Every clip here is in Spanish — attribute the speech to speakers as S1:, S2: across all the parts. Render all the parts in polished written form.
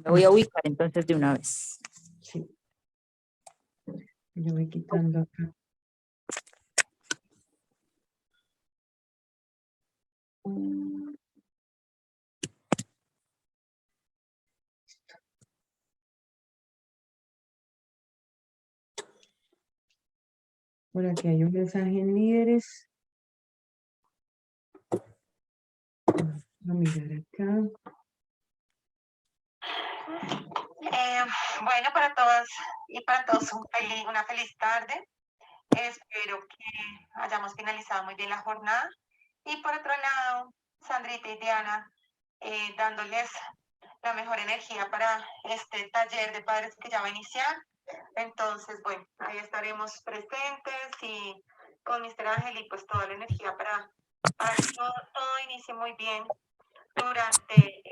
S1: Me voy a ubicar entonces de una vez.
S2: Sí. Yo voy quitando acá. Por aquí hay un mensaje en líderes. Vamos a mirar acá.
S3: Bueno, para todas y para todos una feliz tarde. Espero que hayamos finalizado muy bien la jornada. Y por otro lado, Sandrita y Diana, dándoles la mejor energía para este taller de padres que ya va a iniciar. Entonces, bueno, ahí estaremos presentes y con Mr. Ángel y pues toda la energía para que todo inicie muy bien durante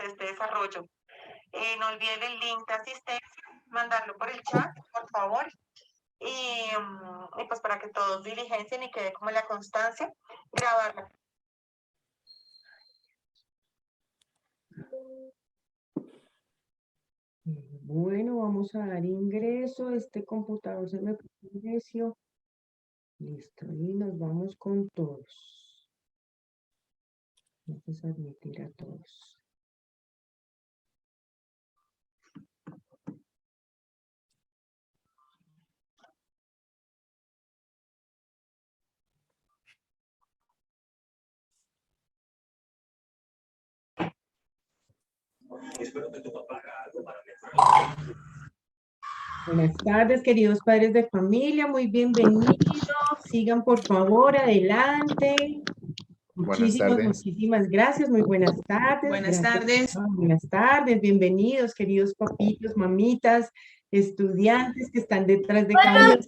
S3: este desarrollo. No olviden el link de asistencia, mandarlo por el chat, por favor. Y pues para que todos diligencien y quede como la constancia, grabarlo.
S2: Bueno, vamos a dar ingreso. Este computador se me puso necio. Listo, y nos vamos con todos. Vamos a admitir a todos. Buenas tardes, queridos padres de familia, muy bienvenidos. Sigan, por favor, adelante. Muchísimas gracias, muy buenas tardes.
S4: Buenas tardes.
S2: Buenas tardes, bienvenidos, queridos papitos, mamitas, estudiantes que están detrás de cada uno.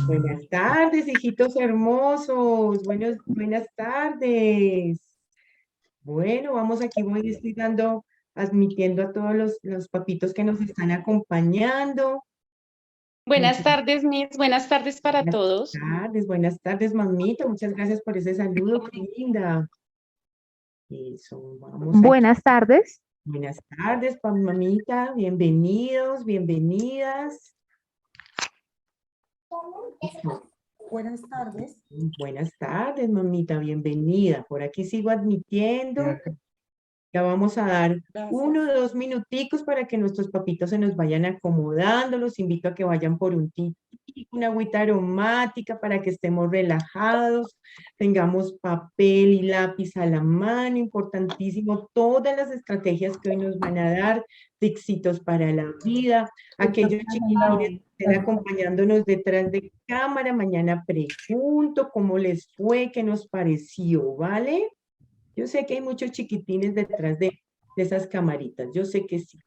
S2: Buenas tardes, hijitos hermosos, buenas tardes. Bueno, vamos aquí, estoy admitiendo a todos los papitos que nos están acompañando.
S5: Buenas tardes, Miss. Buenas tardes para todos.
S2: Buenas tardes, mamita. Muchas gracias por ese saludo, qué linda. Eso, vamos.
S6: Buenas tardes.
S2: Buenas tardes, mamita. Bienvenidos, bienvenidas.
S7: Buenas tardes.
S2: Buenas tardes, mamita. Bienvenida. Por aquí sigo admitiendo. Ya vamos a dar 1 o 2 minuticos para que nuestros papitos se nos vayan acomodando. Los invito a que vayan por un titico, una agüita aromática para que estemos relajados. Tengamos papel y lápiz a la mano. Importantísimo, todas las estrategias que hoy nos van a dar, tixitos para la vida. Aquellos chiquitines que estén acompañándonos detrás de cámara, mañana pregunto cómo les fue, qué nos pareció, ¿vale? Yo sé que hay muchos chiquitines detrás de esas camaritas. Yo sé que sí.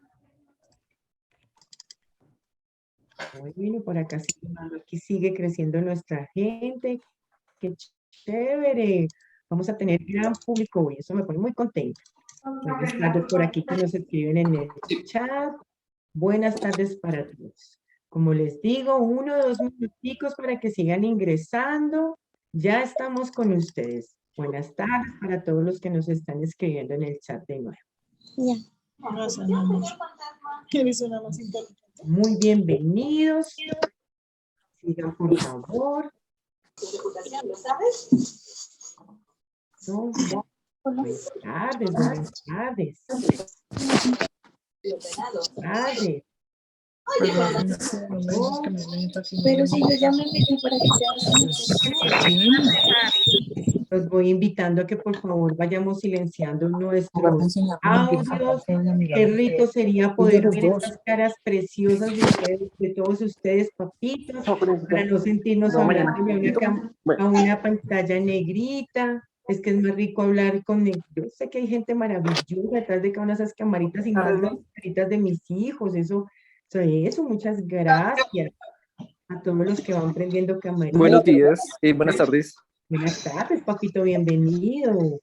S2: Bueno, por acá aquí sigue creciendo nuestra gente. ¡Qué chévere! Vamos a tener gran público hoy. Eso me pone muy contenta. Buenas tardes por aquí que nos escriben en el chat. Buenas tardes para todos. Como les digo, 1 o 2 minuticos para que sigan ingresando. Ya estamos con ustedes. Buenas tardes para todos los que nos están escribiendo en el chat de nuevo.
S7: Ya. Gracias, mamá. Eres una más inteligente.
S2: Muy bienvenidos. Sigan, por favor. No, buenas tardes, buenas tardes. Buenas tardes.
S7: Pero si yo ya me metí para que sea.
S2: Los voy invitando a que por favor vayamos silenciando nuestros audios. Qué rico sería poder ver estas caras preciosas de todos ustedes, papitos, para no sentirnos hablando a una pantalla negrita. Es que es más rico hablar con... Yo sé que hay gente maravillosa detrás de cada una de esas camaritas y más las camaritas de mis hijos. Eso, muchas gracias a todos los que van prendiendo camaritas.
S8: Buenos días y buenas tardes.
S2: Buenas tardes, papito, bienvenido.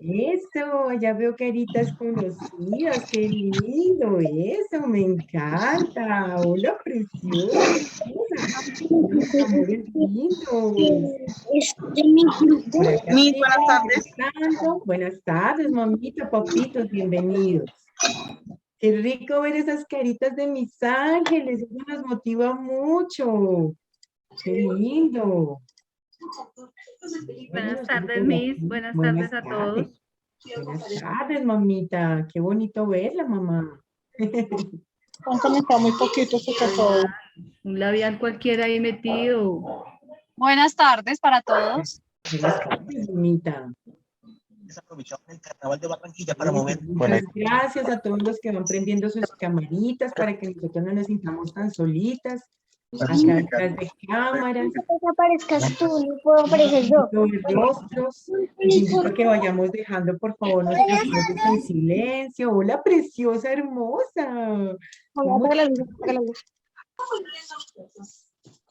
S2: Eso, ya veo caritas conocidas, qué lindo eso, me encanta. Hola, preciosa, Amores lindos. Por acá
S7: Mis
S2: sí,
S7: buenas tardes.
S2: empezando. Buenas tardes, mamita, papitos, bienvenidos. Qué rico ver esas caritas de mis ángeles, eso nos motiva mucho. Qué lindo.
S4: Buenas
S2: Bueno,
S4: tardes,
S2: por
S4: Miss.
S2: aquí.
S4: Buenas
S2: Buenas
S4: tardes a
S2: tardes.
S4: todos.
S2: Buenas tardes, mamita. Qué bonito verla, mamá.
S7: Cuéntame, está muy poquito eso que todo.
S4: Un labial cualquiera ahí metido.
S5: Buenas tardes para todos.
S2: Buenas tardes, mamita.
S6: Aprovechamos el carnaval de Barranquilla para mover.
S2: Muchas gracias a todos los que van prendiendo sus camaritas para que nosotros no nos sintamos tan solitas. Acá detrás de cámaras,
S9: No aparezcas tú, no puedo aparecer yo.
S2: los rostros. Les invito a que vayamos dejando, por favor, nuestras voces en silencio. Hola, preciosa, hermosa. ¿Cómo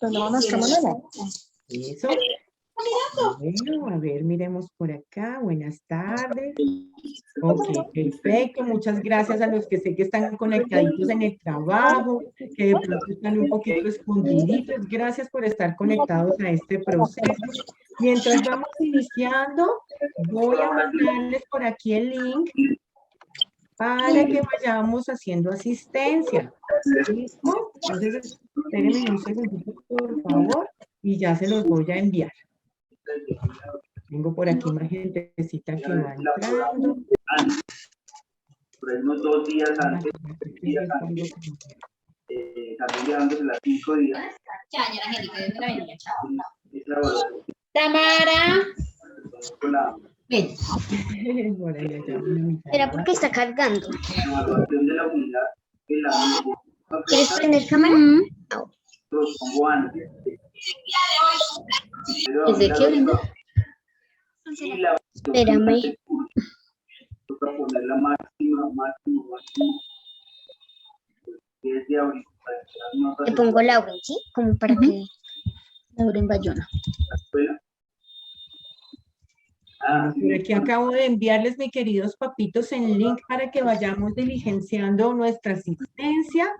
S7: ¿Dónde van las cámaras?
S2: Eso? Bueno, a ver, miremos por acá. Buenas tardes. Ok, perfecto. Muchas gracias a los que sé que están conectaditos en el trabajo, que de pronto están un poquito escondiditos. Gracias por estar conectados a este proceso. Mientras vamos iniciando, voy a mandarles por aquí el link para que vayamos haciendo asistencia. ¿Listo? Entonces, espérenme un segundito, por favor, y ya se los voy a enviar. Tengo por aquí más gentecita que va entrando.
S10: Por unos 2 días antes, también llevándose las 5 días. Es la evaluación.
S5: Tamara.
S9: Ven,
S2: Por ahí allá, una mitad.
S9: espera porque está cargando.
S10: La evaluación de la unidad en la
S9: ¿Quieres prender cámara?
S10: los pongo antes.
S9: ¿Desde qué brindo?
S10: Y la
S9: Espérame.
S10: toca poner la máximo. 10 de abril. Para que las notas
S9: Te pongo Lauren, ¿sí? Como para que Lauren Bayona.
S10: de la escuela.
S2: Por aquí acabo de enviarles, mis queridos papitos, el link para que vayamos diligenciando nuestra asistencia.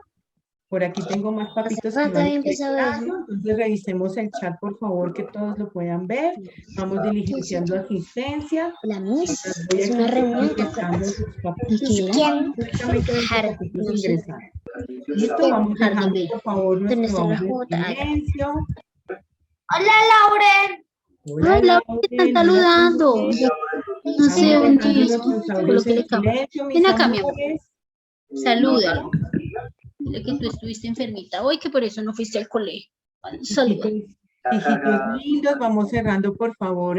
S2: Por aquí tengo más papitos que
S9: falta
S2: van
S9: de empezar a ver,
S2: ingresando, entonces revisemos el chat, por favor, que todos lo puedan ver. Vamos diligenciando asistencia.
S9: La Miss
S2: Mientras voy
S9: es
S2: aquí
S9: una reunión de
S2: ingresando sus papitos.
S9: ¿Quién?
S2: Justamente ven
S9: Jara,
S2: los papitos
S9: no sé.
S2: ingresando. Listo, vamos dejando,
S9: Jardín.
S2: por favor,
S9: ¿Dónde
S2: nuestro
S9: está la
S2: audio en
S9: Jota?
S2: silencio.
S9: Hola, Lauren.
S2: Hola,
S9: Ay, Lauren, te están
S2: Lauren,
S9: saludando.
S2: hola,
S9: No sé
S2: Vamos
S9: dónde
S2: dejando
S9: es.
S2: nuestros audios
S9: Colóquele
S2: en
S9: cámara.
S2: silencio, mis
S9: Ven acá, mi amor.
S2: amores.
S9: Salúdalo. Dile que tú estuviste enfermita hoy, que por eso no fuiste al colegio. Saluda.
S2: Hijitos lindos, vamos cerrando, por favor,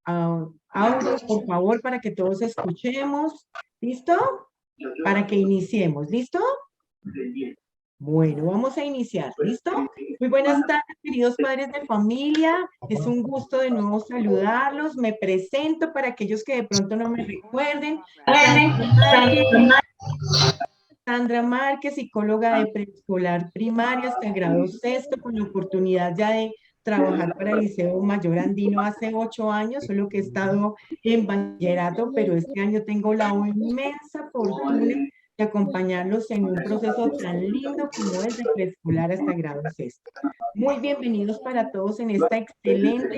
S2: audios, por favor, para que todos escuchemos. ¿Listo? Para que iniciemos. ¿Listo? Bueno, vamos a iniciar. ¿Listo? Muy buenas tardes, queridos padres de familia. Es un gusto de nuevo saludarlos. Me presento para aquellos que de pronto no me recuerden. Sandra Márquez, psicóloga de preescolar primaria hasta el grado 6º, con la oportunidad ya de trabajar para el Liceo Mayor Andino hace 8 años, solo que he estado en bachillerato, pero este año tengo la inmensa fortuna de acompañarlos en un proceso tan lindo como es de preescolar hasta grado 6º. Muy bienvenidos para todos en esta excelente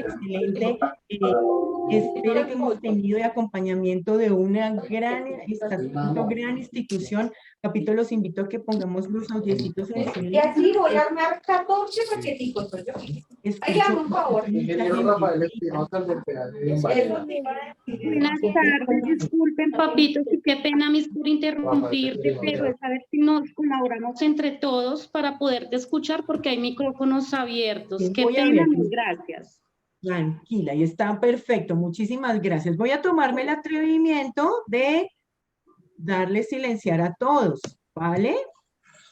S2: espera que hemos tenido de acompañamiento de una gran institución. Capito, los invito a que pongamos los audiecitos en silencio.
S11: Y así voy a armar 14 paqueticos. Hágame un favor.
S5: Buenas tardes, disculpen, papitos, y qué pena, Miss, por interrumpirte, pero es a ver si nos colaboramos entre todos para poderte escuchar porque hay micrófonos abiertos.
S2: Sí,
S5: Qué
S2: voy a
S5: pena,
S2: ver.
S5: Miss, gracias.
S2: Tranquila, y está perfecto. Muchísimas gracias. Voy a tomarme el atrevimiento de darle silenciar a todos, ¿vale?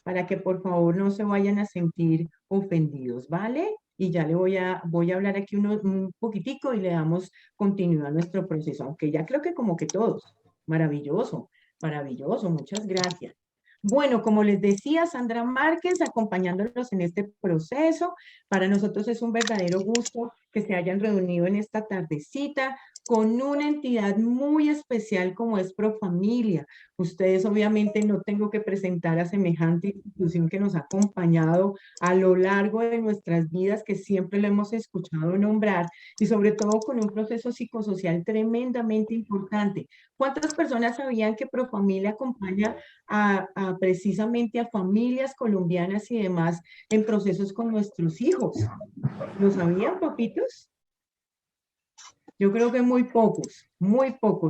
S2: Para que por favor no se vayan a sentir ofendidos, ¿vale? Y ya le voy a hablar aquí un poquitico y le damos continuidad a nuestro proceso, aunque ya creo que como que todos. Maravilloso, maravilloso, muchas gracias. Bueno, como les decía, Sandra Márquez, acompañándolos en este proceso. Para nosotros es un verdadero gusto que se hayan reunido en esta tardecita con una entidad muy especial como es Profamilia. Ustedes obviamente no tengo que presentar a semejante institución que nos ha acompañado a lo largo de nuestras vidas, que siempre lo hemos escuchado nombrar, y sobre todo con un proceso psicosocial tremendamente importante. ¿Cuántas personas sabían que Profamilia acompaña precisamente a familias colombianas y demás en procesos con nuestros hijos? ¿Lo sabían, papitos? Yo creo que muy pocos,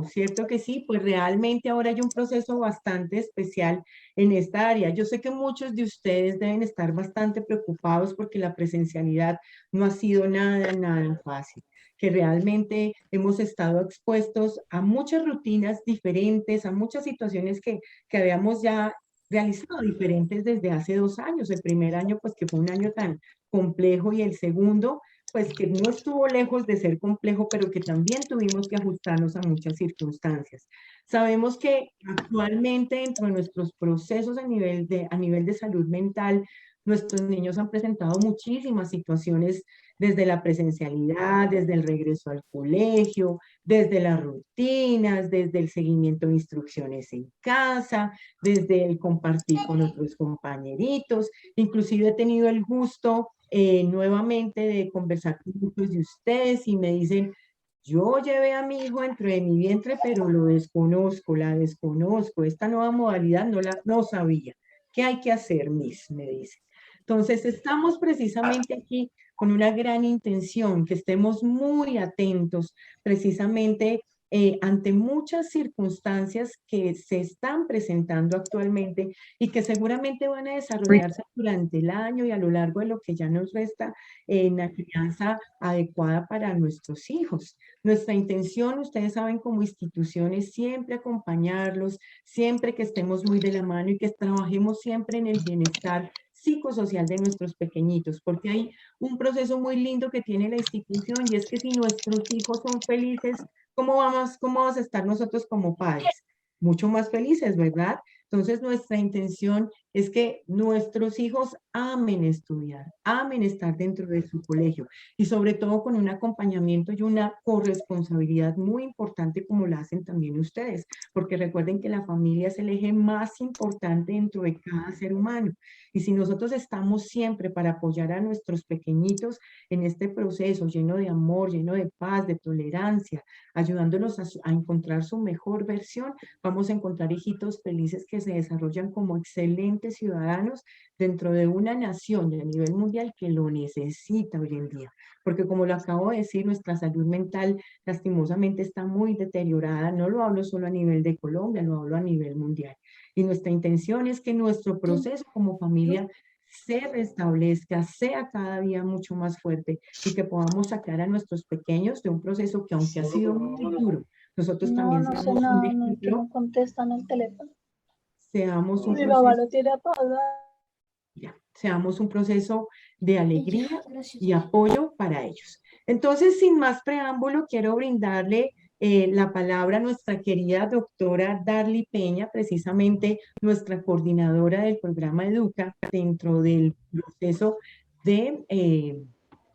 S2: ¿cierto que sí? Pues realmente ahora hay un proceso bastante especial en esta área. Yo sé que muchos de ustedes deben estar bastante preocupados porque la presencialidad no ha sido nada fácil, que realmente hemos estado expuestos a muchas rutinas diferentes, a muchas situaciones que habíamos ya realizado diferentes desde hace 2 años. El primer año, pues que fue un año tan complejo, y el segundo, pues que no estuvo lejos de ser complejo, pero que también tuvimos que ajustarnos a muchas circunstancias. Sabemos que actualmente dentro de nuestros procesos a nivel de salud mental, nuestros niños han presentado muchísimas situaciones desde la presencialidad, desde el regreso al colegio, desde las rutinas, desde el seguimiento de instrucciones en casa, desde el compartir con otros compañeritos. Inclusive he tenido el gusto nuevamente de conversar con muchos de ustedes y me dicen: yo llevé a mi hijo dentro de mi vientre, pero lo desconozco, la desconozco, esta nueva modalidad no sabía. ¿Qué hay que hacer, Miss?, me dice. Entonces, estamos precisamente aquí con una gran intención, que estemos muy atentos precisamente ante muchas circunstancias que se están presentando actualmente y que seguramente van a desarrollarse durante el año y a lo largo de lo que ya nos resta en la crianza adecuada para nuestros hijos. Nuestra intención, ustedes saben, como institución, es siempre acompañarlos, siempre que estemos muy de la mano y que trabajemos siempre en el bienestar psicosocial de nuestros pequeñitos, porque hay un proceso muy lindo que tiene la institución, y es que si nuestros hijos son felices, ¿cómo vamos a estar nosotros como padres? Mucho más felices, ¿verdad? Entonces, nuestra intención es que nuestros hijos amen estudiar, amen estar dentro de su colegio, y sobre todo con un acompañamiento y una corresponsabilidad muy importante, como la hacen también ustedes, porque recuerden que la familia es el eje más importante dentro de cada ser humano. Y si nosotros estamos siempre para apoyar a nuestros pequeñitos en este proceso lleno de amor, lleno de paz, de tolerancia, ayudándolos a encontrar su mejor versión, vamos a encontrar hijitos felices que se desarrollan como excelentes ciudadanos dentro de una nación y a nivel mundial que lo necesita hoy en día. Porque como lo acabo de decir, nuestra salud mental lastimosamente está muy deteriorada. No lo hablo solo a nivel de Colombia, lo hablo a nivel mundial. Y nuestra intención es que nuestro proceso como familia se restablezca, sea cada día mucho más fuerte, y que podamos sacar a nuestros pequeños de un proceso que, aunque ha sido muy duro, nosotros también seamos un ejemplo,
S7: no contestan el teléfono.
S2: seamos un
S7: Mi mamá
S2: proceso,
S7: lo tiene apagado.
S2: seamos un proceso de alegría y apoyo para ellos. Entonces, sin más preámbulo, quiero brindarle la palabra a nuestra querida doctora Darly Peña, precisamente nuestra coordinadora del programa Educa dentro del proceso de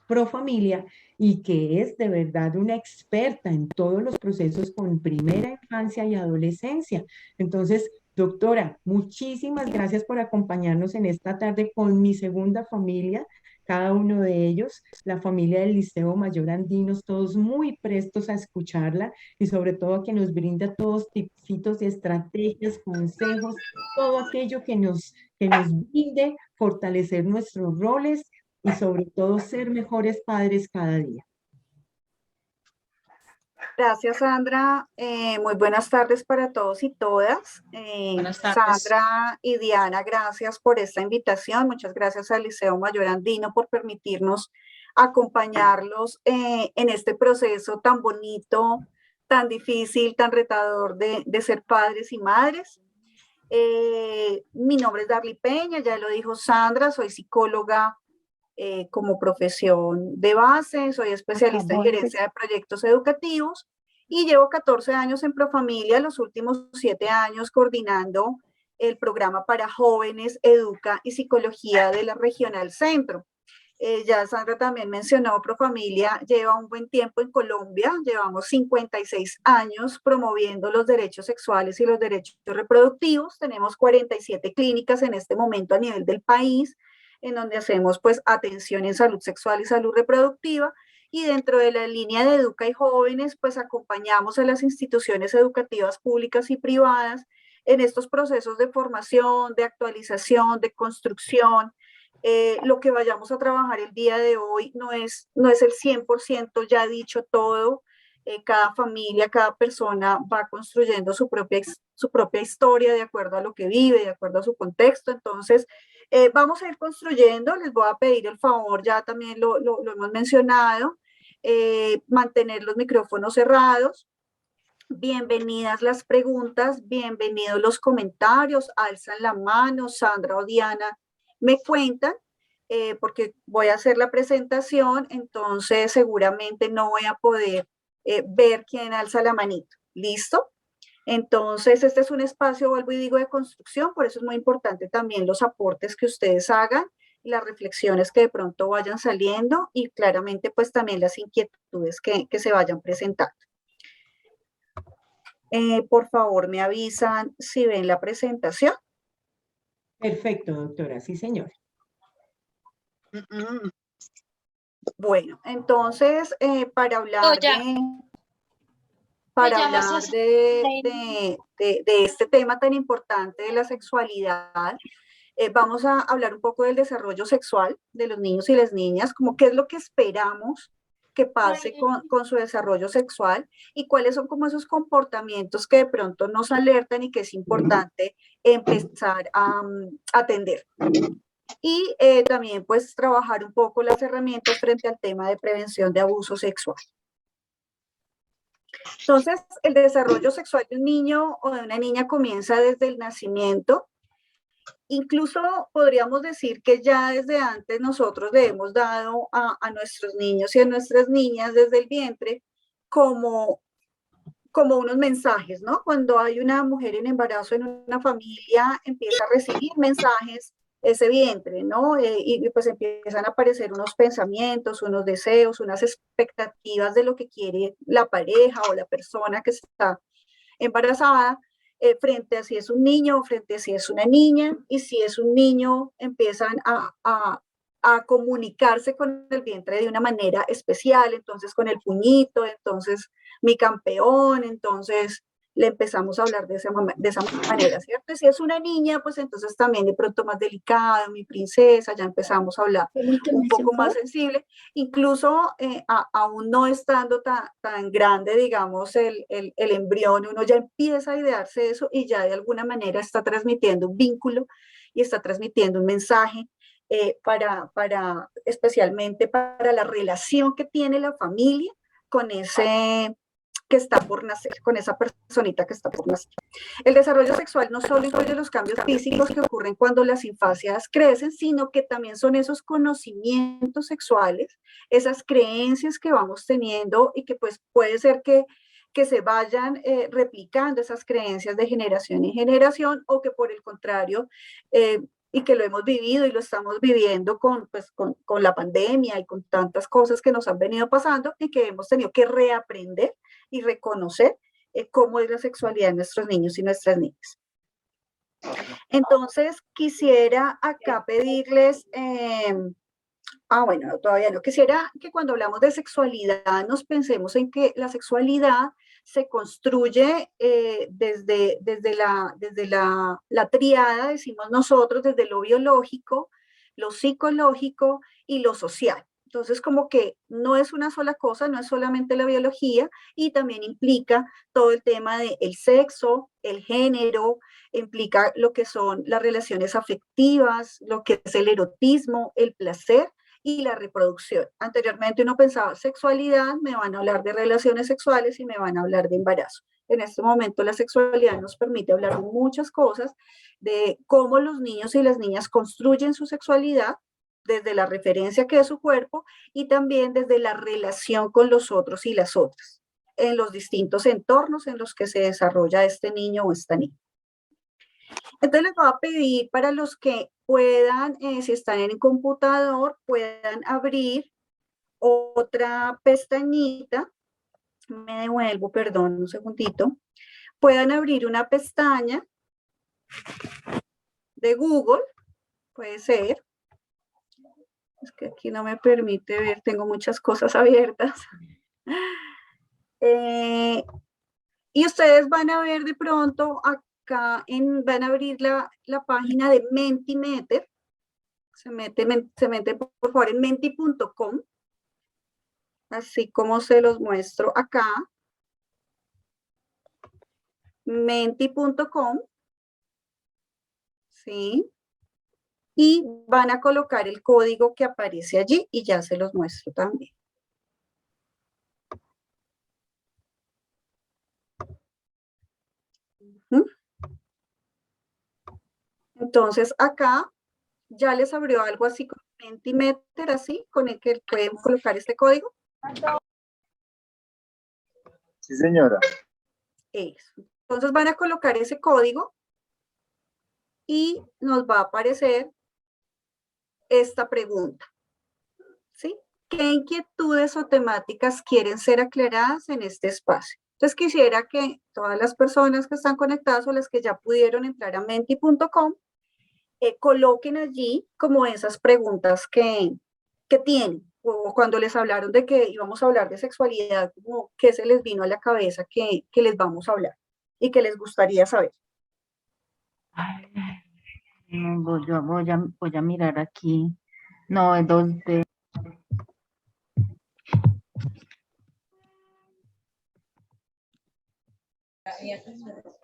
S2: Profamilia, y que es de verdad una experta en todos los procesos con primera infancia y adolescencia. Entonces, doctora, muchísimas gracias por acompañarnos en esta tarde con mi segunda familia, cada uno de ellos, la familia del Liceo Mayor Andinos, todos muy prestos a escucharla, y sobre todo a que nos brinda todos tipsitos y estrategias, consejos, todo aquello que nos brinde fortalecer nuestros roles y sobre todo ser mejores padres cada día.
S12: Gracias, Sandra. Muy buenas tardes para todos y todas.
S9: Buenas tardes.
S12: Sandra y Diana, gracias por esta invitación. Muchas gracias al Liceo Mayor Andino por permitirnos acompañarlos en este proceso tan bonito, tan difícil, tan retador de ser padres y madres. Mi nombre es Darly Peña, ya lo dijo Sandra, soy psicóloga como profesión de base, soy especialista en gerencia de proyectos educativos y llevo 14 años en Profamilia, los últimos 7 años coordinando el programa para jóvenes, Educa y Psicología de la Regional Centro. Ya Sandra también mencionó, Profamilia lleva un buen tiempo en Colombia, llevamos 56 años promoviendo los derechos sexuales y los derechos reproductivos. Tenemos 47 clínicas en este momento a nivel del país, en donde hacemos pues atención en salud sexual y salud reproductiva. Y dentro de la línea de Educa y Jóvenes, pues acompañamos a las instituciones educativas públicas y privadas en estos procesos de formación, de actualización, de construcción. Lo que vayamos a trabajar el día de hoy no es el 100% ya dicho todo. Cada familia, cada persona va construyendo su propia historia de acuerdo a lo que vive, de acuerdo a su contexto. Entonces, vamos a ir construyendo. Les voy a pedir el favor, ya también lo hemos mencionado, mantener los micrófonos cerrados. Bienvenidas las preguntas, bienvenidos los comentarios, alzan la mano, Sandra o Diana me cuentan, porque voy a hacer la presentación, entonces seguramente no voy a poder ver quién alza la manito. ¿Listo? Entonces, este es un espacio, vuelvo y digo, de construcción, por eso es muy importante también los aportes que ustedes hagan, las reflexiones que de pronto vayan saliendo y claramente pues también las inquietudes que se vayan presentando. Por favor, me avisan si ven la presentación.
S2: Perfecto, doctora, sí, señor.
S12: Bueno, entonces, para hablar
S5: No, ya.
S12: de este tema tan importante de la sexualidad, vamos a hablar un poco del desarrollo sexual de los niños y las niñas, como qué es lo que esperamos que pase con su desarrollo sexual y cuáles son como esos comportamientos que de pronto nos alertan y que es importante empezar a atender. Y también pues trabajar un poco las herramientas frente al tema de prevención de abuso sexual. Entonces, el desarrollo sexual de un niño o de una niña comienza desde el nacimiento. Incluso podríamos decir que ya desde antes nosotros le hemos dado a nuestros niños y a nuestras niñas desde el vientre como unos mensajes, ¿no? Cuando hay una mujer en embarazo en una familia, empieza a recibir mensajes ese vientre, ¿no? Y pues empiezan a aparecer unos pensamientos, unos deseos, unas expectativas de lo que quiere la pareja o la persona que está embarazada, frente a si es un niño o frente a si es una niña, y si es un niño empiezan a comunicarse con el vientre de una manera especial, entonces con el puñito, entonces mi campeón, entonces le empezamos a hablar de esa manera, ¿cierto? Y si es una niña, pues entonces también de pronto más delicado, mi princesa, ya empezamos a hablar un poco más sensible, incluso aún no estando tan grande, digamos, el embrión, uno ya empieza a idearse eso y ya de alguna manera está transmitiendo un vínculo y está transmitiendo un mensaje especialmente para la relación que tiene la familia con ese que está por nacer, con esa personita que está por nacer. El desarrollo sexual no solo incluye los cambios físicos que ocurren cuando las infancias crecen, sino que también son esos conocimientos sexuales, esas creencias que vamos teniendo y que pues puede ser que se vayan replicando esas creencias de generación en generación o que por el contrario, y que lo hemos vivido y lo estamos viviendo con la pandemia y con tantas cosas que nos han venido pasando y que hemos tenido que reaprender y reconocer cómo es la sexualidad de nuestros niños y nuestras niñas. Entonces, quisiera acá pedirles, bueno, todavía no, quisiera que cuando hablamos de sexualidad nos pensemos en que la sexualidad se construye desde la tríada, decimos nosotros, desde lo biológico, lo psicológico y lo social. Entonces, como que no es una sola cosa, no es solamente la biología, y también implica todo el tema del sexo, el género, implica lo que son las relaciones afectivas, lo que es el erotismo, el placer y la reproducción. Anteriormente uno pensaba sexualidad, me van a hablar de relaciones sexuales y me van a hablar de embarazo. En este momento la sexualidad nos permite hablar de muchas cosas, de cómo los niños y las niñas construyen su sexualidad, desde la referencia que es su cuerpo y también desde la relación con los otros y las otras, en los distintos entornos en los que se desarrolla este niño o esta niña. Entonces les voy a pedir para los que puedan, si están en el computador, puedan abrir otra pestañita. Me devuelvo, perdón, un segundito. Puedan abrir una pestaña de Google, puede ser. Es que aquí no me permite ver, tengo muchas cosas abiertas. Y ustedes van a ver de pronto acá, van a abrir la página de Mentimeter. Se mete por favor en menti.com, así como se los muestro acá. Menti.com, ¿sí? Y van a colocar el código que aparece allí y ya se los muestro también. Entonces acá ya les abrió algo así como Mentimeter, así, con el que pueden colocar este código.
S8: Sí, señora.
S12: Eso. Entonces van a colocar ese código y nos va a aparecer esta pregunta, ¿sí? ¿Qué inquietudes o temáticas quieren ser aclaradas en este espacio? Entonces quisiera que todas las personas que están conectadas o las que ya pudieron entrar a menti.com coloquen allí como esas preguntas que tienen, o cuando les hablaron de que íbamos a hablar de sexualidad, como qué se les vino a la cabeza que les vamos a hablar y que les gustaría saber.
S1: Voy a mirar aquí. No, es 2D.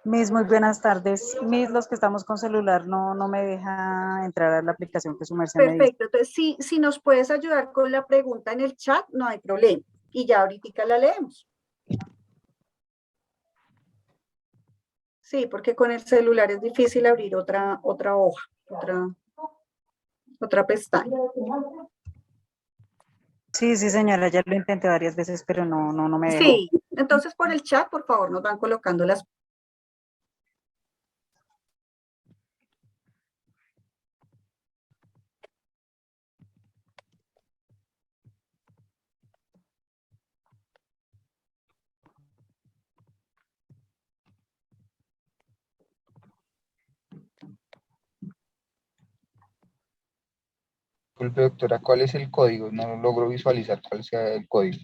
S13: Miss, muy buenas tardes. Miss, los que estamos con celular no me deja entrar a la aplicación que su merced me dice.
S12: Perfecto, entonces si nos puedes ayudar con la pregunta en el chat, no hay problema. Y ya ahorita la leemos. Sí, porque con el celular es difícil abrir otra hoja, otra pestaña.
S13: Sí, señora, ya lo intenté varias veces, pero no me dejó.
S12: Sí, entonces por el chat, por favor, nos van colocando las.
S14: Disculpe, doctora, ¿cuál es el código? No logro visualizar cuál sea el código.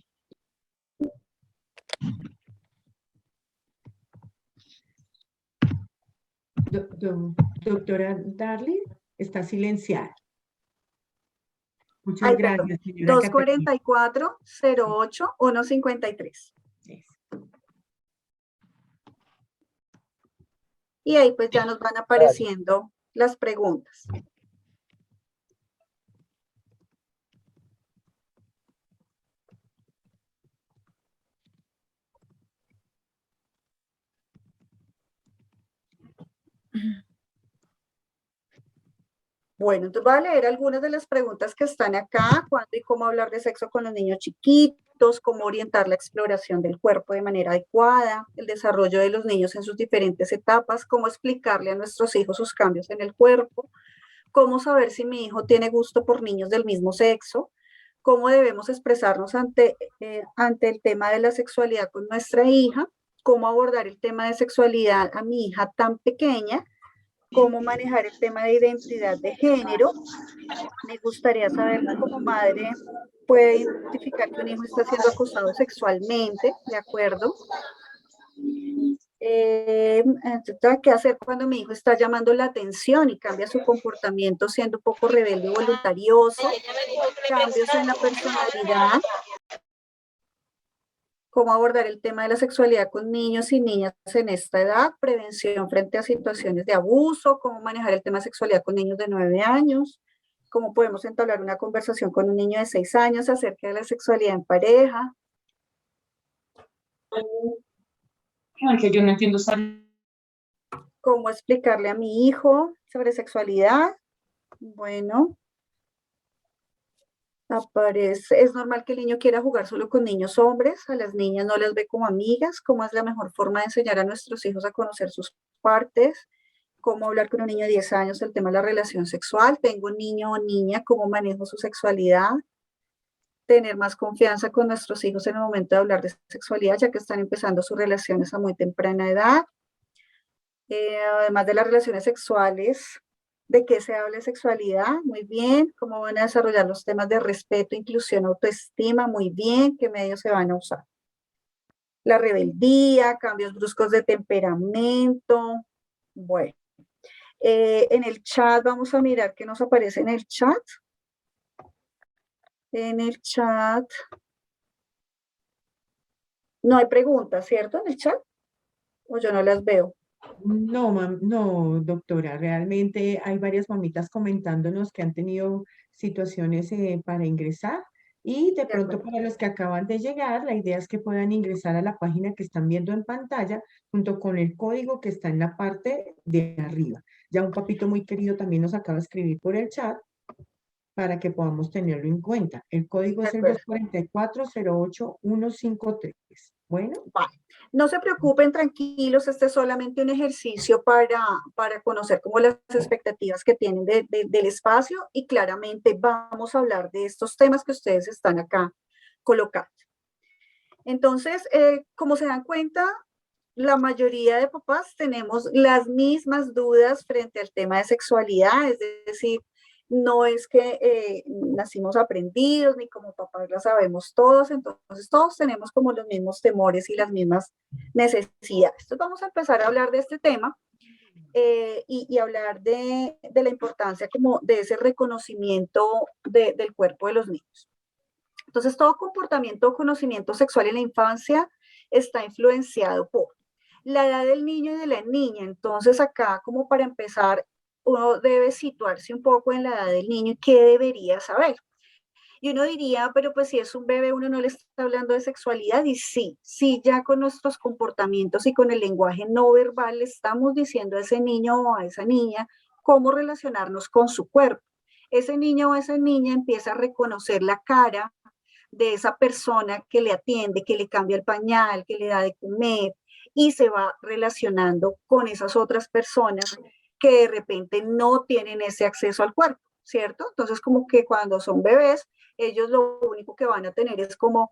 S2: Doctora Darling, está silenciada. Muchas gracias, señora
S12: 244-08-153. Y ahí pues ya nos van apareciendo las preguntas. Bueno, entonces voy a leer algunas de las preguntas que están acá. ¿Cuándo y cómo hablar de sexo con los niños chiquitos? ¿Cómo orientar la exploración del cuerpo de manera adecuada? El desarrollo de los niños en sus diferentes etapas. ¿Cómo explicarle a nuestros hijos sus cambios en el cuerpo? ¿Cómo saber si mi hijo tiene gusto por niños del mismo sexo? ¿Cómo debemos expresarnos ante el tema de la sexualidad con nuestra hija? ¿Cómo abordar el tema de sexualidad a mi hija tan pequeña? ¿Cómo manejar el tema de identidad de género? Me gustaría saber si como madre puede identificar que un hijo está siendo acosado sexualmente, ¿de acuerdo? ¿Qué hacer cuando mi hijo está llamando la atención y cambia su comportamiento siendo un poco rebelde o voluntarioso? Cambios en la personalidad. ¿Cómo abordar el tema de la sexualidad con niños y niñas en esta edad? Prevención frente a situaciones de abuso. ¿Cómo manejar el tema de sexualidad con niños de 9 años? ¿Cómo podemos entablar una conversación con un niño de 6 años acerca de la sexualidad en pareja?
S11: Que yo no entiendo.
S12: ¿Cómo explicarle a mi hijo sobre sexualidad? Bueno. Es normal que el niño quiera jugar solo con niños hombres, a las niñas no las ve como amigas. ¿Cómo es la mejor forma de enseñar a nuestros hijos a conocer sus partes? cómo hablar con un niño de 10 años el tema de la relación sexual, tengo un niño o niña, cómo manejo su sexualidad, tener más confianza con nuestros hijos en el momento de hablar de sexualidad, ya que están empezando sus relaciones a muy temprana edad. Además de las relaciones sexuales, ¿de qué se habla de sexualidad? Muy bien. ¿Cómo van a desarrollar los temas de respeto, inclusión, autoestima? Muy bien. ¿Qué medios se van a usar? La rebeldía, cambios bruscos de temperamento. Bueno, en el chat vamos a mirar qué nos aparece en el chat. En el chat no hay preguntas, ¿cierto? En el chat. O yo no las veo.
S2: No, no, doctora, realmente hay varias mamitas comentándonos que han tenido situaciones para ingresar y de pronto para los que acaban de llegar, la idea es que puedan ingresar a la página que están viendo en pantalla junto con el código que está en la parte de arriba. Ya un papito muy querido también nos acaba de escribir por el chat para que podamos tenerlo en cuenta. El código es el 244-08153. Bueno.
S12: Vale. No se preocupen, tranquilos, este es solamente un ejercicio para conocer como las expectativas que tienen del espacio y claramente vamos a hablar de estos temas que ustedes están acá colocando. Entonces, como se dan cuenta, la mayoría de papás tenemos las mismas dudas frente al tema de sexualidad, es decir, no es que nacimos aprendidos, ni como papás la sabemos todos, entonces todos tenemos como los mismos temores y las mismas necesidades. Entonces vamos a empezar a hablar de este tema y hablar de la importancia como de ese reconocimiento del cuerpo de los niños. Entonces todo comportamiento o conocimiento sexual en la infancia está influenciado por la edad del niño y de la niña. Entonces acá, como para empezar, uno debe situarse un poco en la edad del niño y qué debería saber. Y uno diría, pero pues si es un bebé, uno no le está hablando de sexualidad. Y sí, ya con nuestros comportamientos y con el lenguaje no verbal le estamos diciendo a ese niño o a esa niña cómo relacionarnos con su cuerpo. Ese niño o esa niña empieza a reconocer la cara de esa persona que le atiende, que le cambia el pañal, que le da de comer, y se va relacionando con esas otras personas que de repente no tienen ese acceso al cuerpo, ¿cierto? Entonces, como que cuando son bebés, ellos lo único que van a tener es como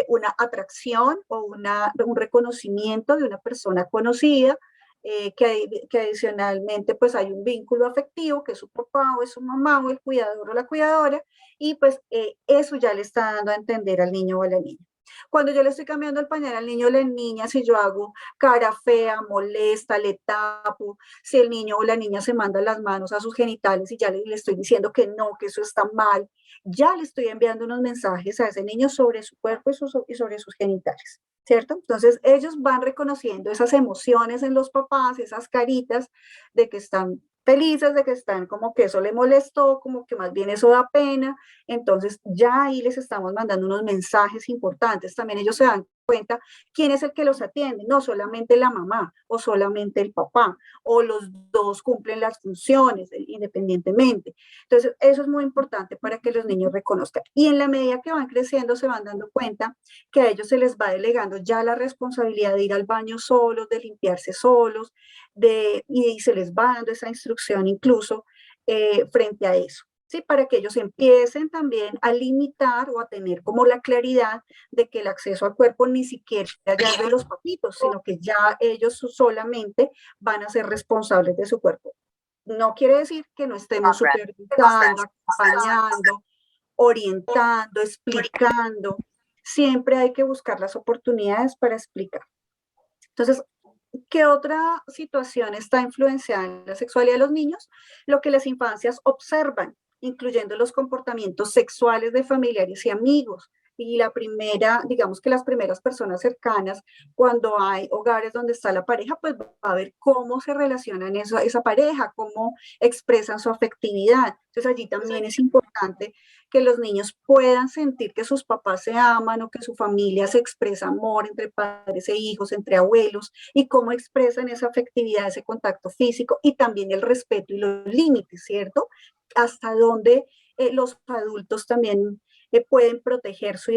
S12: una atracción o un reconocimiento de una persona conocida, que adicionalmente pues hay un vínculo afectivo, que es su papá o es su mamá o el cuidador o la cuidadora, y pues eso ya le está dando a entender al niño o a la niña. Cuando yo le estoy cambiando el pañal al niño o la niña, si yo hago cara fea, molesta, le tapo, si el niño o la niña se manda las manos a sus genitales y ya le estoy diciendo que no, que eso está mal, ya le estoy enviando unos mensajes a ese niño sobre su cuerpo y sobre sus genitales, ¿cierto? Entonces ellos van reconociendo esas emociones en los papás, esas caritas de que están felices, de que están como que eso le molestó, como que más bien eso da pena. Entonces ya ahí les estamos mandando unos mensajes importantes. También ellos se dan cuenta quién es el que los atiende, no solamente la mamá o solamente el papá, o los dos cumplen las funciones independientemente. Entonces eso es muy importante para que los niños reconozcan. Y en la medida que van creciendo se van dando cuenta que a ellos se les va delegando ya la responsabilidad de ir al baño solos, de limpiarse solos, y se les va dando esa instrucción incluso frente a eso. ¿Sí? Para que ellos empiecen también a limitar o a tener como la claridad de que el acceso al cuerpo ni siquiera ya es de los papitos, sino que ya ellos solamente van a ser responsables de su cuerpo. No quiere decir que no estemos supervisando, acompañando, orientando, explicando. Siempre hay que buscar las oportunidades para explicar. Entonces, ¿qué otra situación está influenciada en la sexualidad de los niños? Lo que las infancias observan, incluyendo los comportamientos sexuales de familiares y amigos. Y la primera, digamos que las primeras personas cercanas, cuando hay hogares donde está la pareja, pues va a ver cómo se relacionan esa pareja, cómo expresan su afectividad. Entonces allí también es importante que los niños puedan sentir que sus papás se aman o que su familia se expresa amor entre padres e hijos, entre abuelos, y cómo expresan esa afectividad, ese contacto físico y también el respeto y los límites, ¿cierto? Hasta donde los adultos también pueden proteger su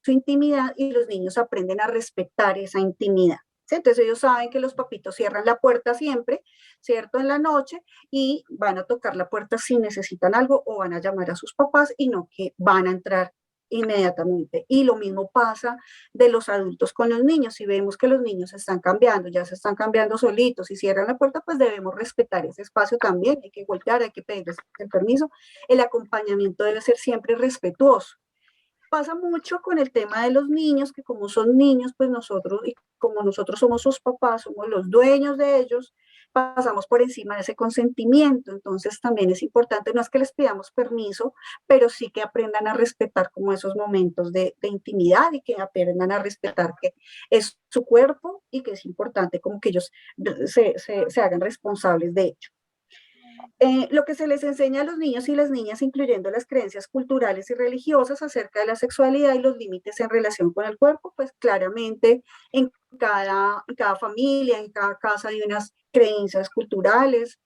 S12: intimidad y los niños aprenden a respetar esa intimidad. ¿sí? Entonces ellos saben que los papitos cierran la puerta siempre, ¿cierto? En la noche y van a tocar la puerta si necesitan algo o van a llamar a sus papás y no que van a entrar inmediatamente. Y lo mismo pasa de los adultos con los niños. Si vemos que los niños están cambiando, ya se están cambiando solitos y cierran la puerta, pues debemos respetar ese espacio también. Hay que voltear, hay que pedirles el permiso. El acompañamiento debe ser siempre respetuoso. Pasa mucho con el tema de los niños, que como son niños, pues nosotros, y como nosotros somos sus papás, somos los dueños de ellos, pasamos por encima de ese consentimiento. Entonces también es importante, no es que les pidamos permiso, pero sí que aprendan a respetar como esos momentos de intimidad y que aprendan a respetar que es su cuerpo y que es importante como que ellos se hagan responsables de ello. Lo que se les enseña a los niños y las niñas, incluyendo las creencias culturales y religiosas acerca de la sexualidad y los límites en relación con el cuerpo, pues claramente en cada familia, en cada casa hay unas creencias culturales,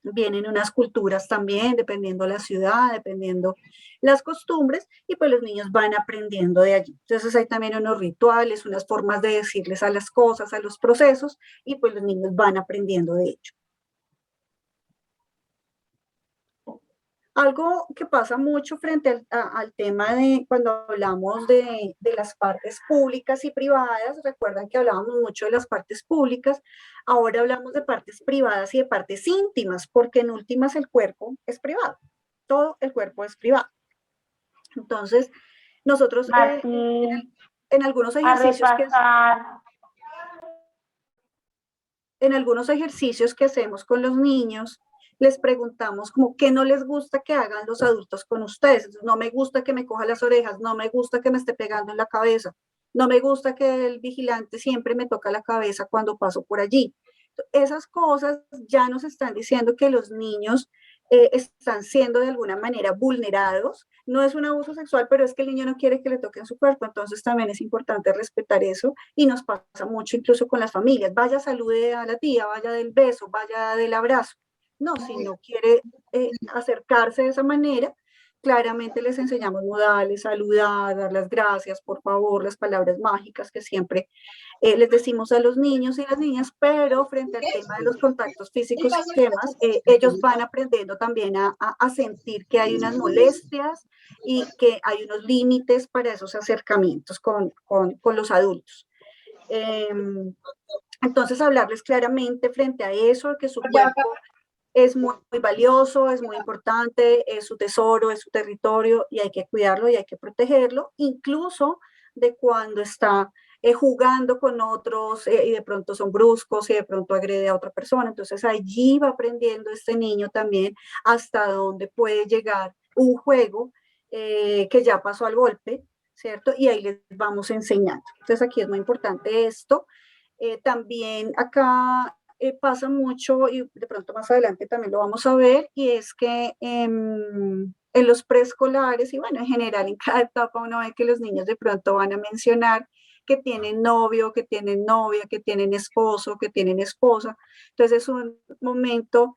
S12: vienen unas culturas también, dependiendo la ciudad, dependiendo las costumbres, y pues los niños van aprendiendo de allí. Entonces hay también unos rituales, unas formas de decirles a las cosas, a los procesos, y pues los niños van aprendiendo de ello. Algo que pasa mucho frente al tema de cuando hablamos de las partes públicas y privadas, recuerdan que hablábamos mucho de las partes públicas, ahora hablamos de partes privadas y de partes íntimas, porque en últimas el cuerpo es privado, todo el cuerpo es privado. Entonces, nosotros en algunos ejercicios que hacemos con los niños, les preguntamos como qué no les gusta que hagan los adultos con ustedes. Entonces, no me gusta que me coja las orejas, no me gusta que me esté pegando en la cabeza, no me gusta que el vigilante siempre me toca la cabeza cuando paso por allí. Esas cosas ya nos están diciendo que los niños están siendo de alguna manera vulnerados. No es un abuso sexual, pero es que el niño no quiere que le toquen su cuerpo, entonces también es importante respetar eso y nos pasa mucho incluso con las familias. Vaya, salude a la tía, vaya del beso, vaya del abrazo. No, si no quiere acercarse de esa manera, claramente les enseñamos modales, saludar, dar las gracias, por favor, las palabras mágicas que siempre les decimos a los niños y las niñas, pero frente al tema de los contactos físicos y demás, ellos van aprendiendo también a sentir que hay unas molestias y que hay unos límites para esos acercamientos con los adultos. Entonces, hablarles claramente frente a eso, que su cuerpo es muy, muy valioso, es muy importante, es su tesoro, es su territorio y hay que cuidarlo y hay que protegerlo, incluso de cuando está jugando con otros y de pronto son bruscos y de pronto agrede a otra persona. Entonces allí va aprendiendo este niño también hasta dónde puede llegar un juego que ya pasó al golpe, ¿cierto? Y ahí les vamos enseñando. Entonces aquí es muy importante esto. También acá pasa mucho, y de pronto más adelante también lo vamos a ver, y es que en los preescolares, y bueno, en general en cada etapa uno ve que los niños de pronto van a mencionar que tienen novio, que tienen novia, que tienen esposo, que tienen esposa. Entonces es un momento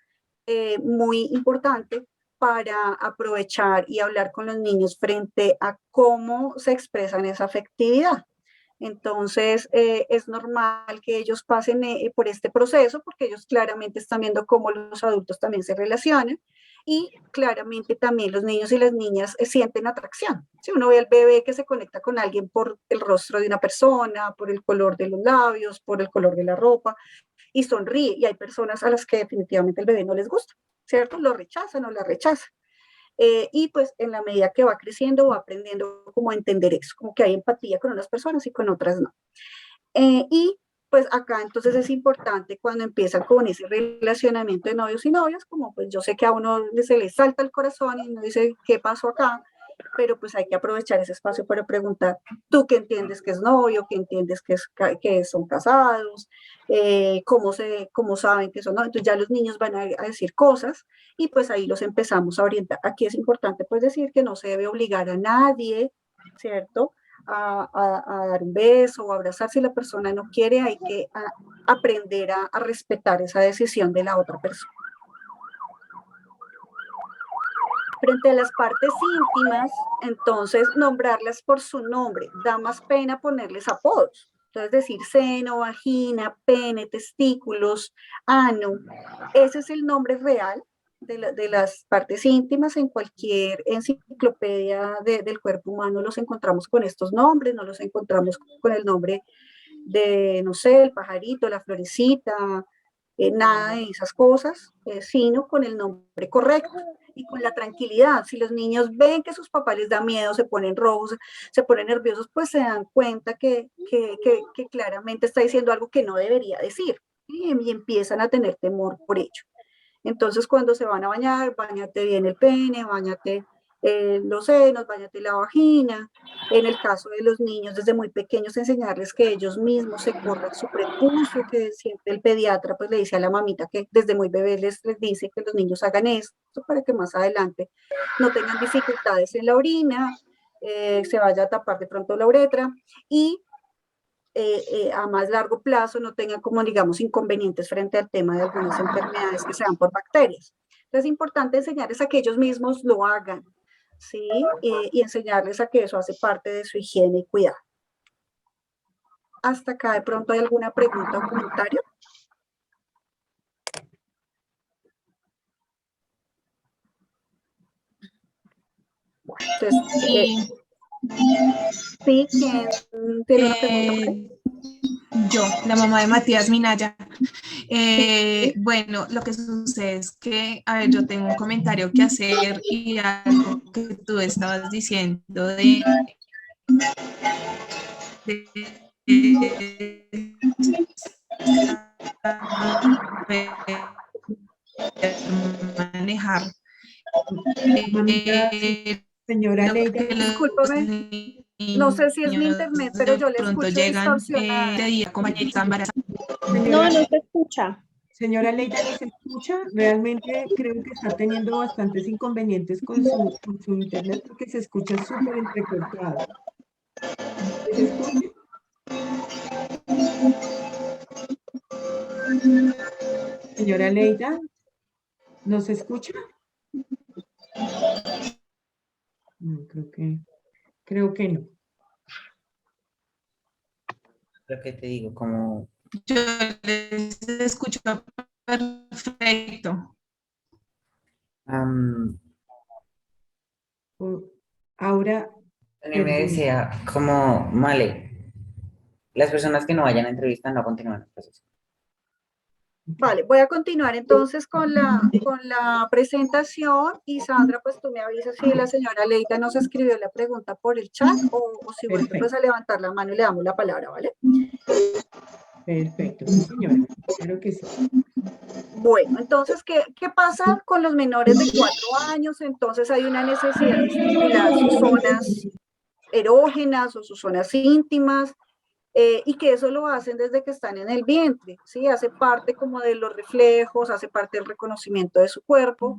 S12: muy importante para aprovechar y hablar con los niños frente a cómo se expresan esa afectividad. Entonces, es normal que ellos pasen por este proceso porque ellos claramente están viendo cómo los adultos también se relacionan y claramente también los niños y las niñas sienten atracción. Si uno ve al bebé que se conecta con alguien por el rostro de una persona, por el color de los labios, por el color de la ropa y sonríe, y hay personas a las que definitivamente el bebé no les gusta, ¿cierto? Lo rechazan o la rechazan. Y pues en la medida que va creciendo va aprendiendo como a entender eso, como que hay empatía con unas personas y con otras no. Y pues acá entonces es importante cuando empiezan con ese relacionamiento de novios y novias, como pues yo sé que a uno se le salta el corazón y uno dice, ¿qué pasó acá? Pero pues hay que aprovechar ese espacio para preguntar, ¿tú qué entiendes que es novio? ¿Qué entiendes que son casados? ¿Cómo saben que son novios? Entonces ya los niños van a decir cosas y pues ahí los empezamos a orientar. Aquí es importante pues decir que no se debe obligar a nadie, ¿cierto? A dar un beso o abrazar. Si la persona no quiere, hay que aprender a respetar esa decisión de la otra persona. Frente a las partes íntimas, entonces nombrarlas por su nombre. Da más pena ponerles apodos. Entonces decir seno, vagina, pene, testículos, ano, ese es el nombre real de las partes íntimas. En cualquier enciclopedia del cuerpo humano los encontramos con estos nombres, no los encontramos con el nombre de, no sé, el pajarito, la florecita, nada de esas cosas, sino con el nombre correcto y con la tranquilidad. Si los niños ven que sus papás les da miedo, se ponen rojos, se ponen nerviosos, pues se dan cuenta que claramente está diciendo algo que no debería decir, y empiezan a tener temor por ello. Entonces, cuando se van a bañar, báñate bien el pene, báñate los senos, báñate la vagina. En el caso de los niños, desde muy pequeños, enseñarles que ellos mismos se corran su prepucio, que siempre el pediatra pues le dice a la mamita que desde muy bebés les dice que los niños hagan esto para que más adelante no tengan dificultades en la orina, se vaya a tapar de pronto la uretra y a más largo plazo no tengan como digamos inconvenientes frente al tema de algunas enfermedades que se dan por bacterias. Entonces es importante enseñarles a que ellos mismos lo hagan, ¿sí? Y enseñarles a que eso hace parte de su higiene y cuidado. Hasta acá de pronto hay alguna pregunta o comentario. Entonces, sí, ¿quién tiene una pregunta?
S15: Yo, la mamá de Matías Minaya. Bueno, lo que sucede es que, a ver, yo tengo un comentario que hacer y algo que tú estabas diciendo de
S2: manejar. Señora Leida,
S12: discúlpame, no sé si es mi internet, pero yo le escucho distorsionada.
S7: No, no se escucha.
S2: Señora Leida, ¿no se escucha? Realmente creo que está teniendo bastantes inconvenientes con su internet porque se escucha súper entrecortado. ¿Se escucha? Señora Leida, ¿no se escucha? No, creo que no.
S16: Lo que te digo, como...
S15: Yo les escucho perfecto.
S2: Ahora...
S16: Me decía, como, Male, las personas que no vayan a entrevista no continúan el proceso.
S12: Vale, voy a continuar entonces con la presentación y Sandra, pues tú me avisas si la señora Leida nos escribió la pregunta por el chat o si vuelve pues a levantar la mano y le damos la palabra, ¿vale?
S2: Perfecto, sí señora, claro que sí.
S12: Bueno, entonces, ¿qué pasa con los menores de 4 años? Entonces hay una necesidad de estimular sus zonas erógenas o sus zonas íntimas, y que eso lo hacen desde que están en el vientre, ¿sí? Hace parte como de los reflejos, hace parte del reconocimiento de su cuerpo.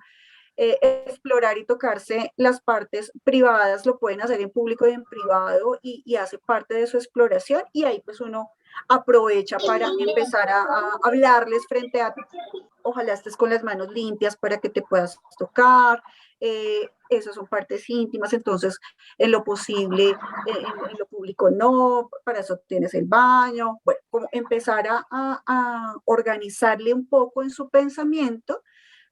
S12: Explorar y tocarse las partes privadas lo pueden hacer en público y en privado y hace parte de su exploración y ahí pues uno aprovecha para empezar a hablarles frente a, ojalá estés con las manos limpias para que te puedas tocar, esas son partes íntimas, entonces en lo posible, en lo público no, para eso tienes el baño, bueno, como empezar a organizarle un poco en su pensamiento,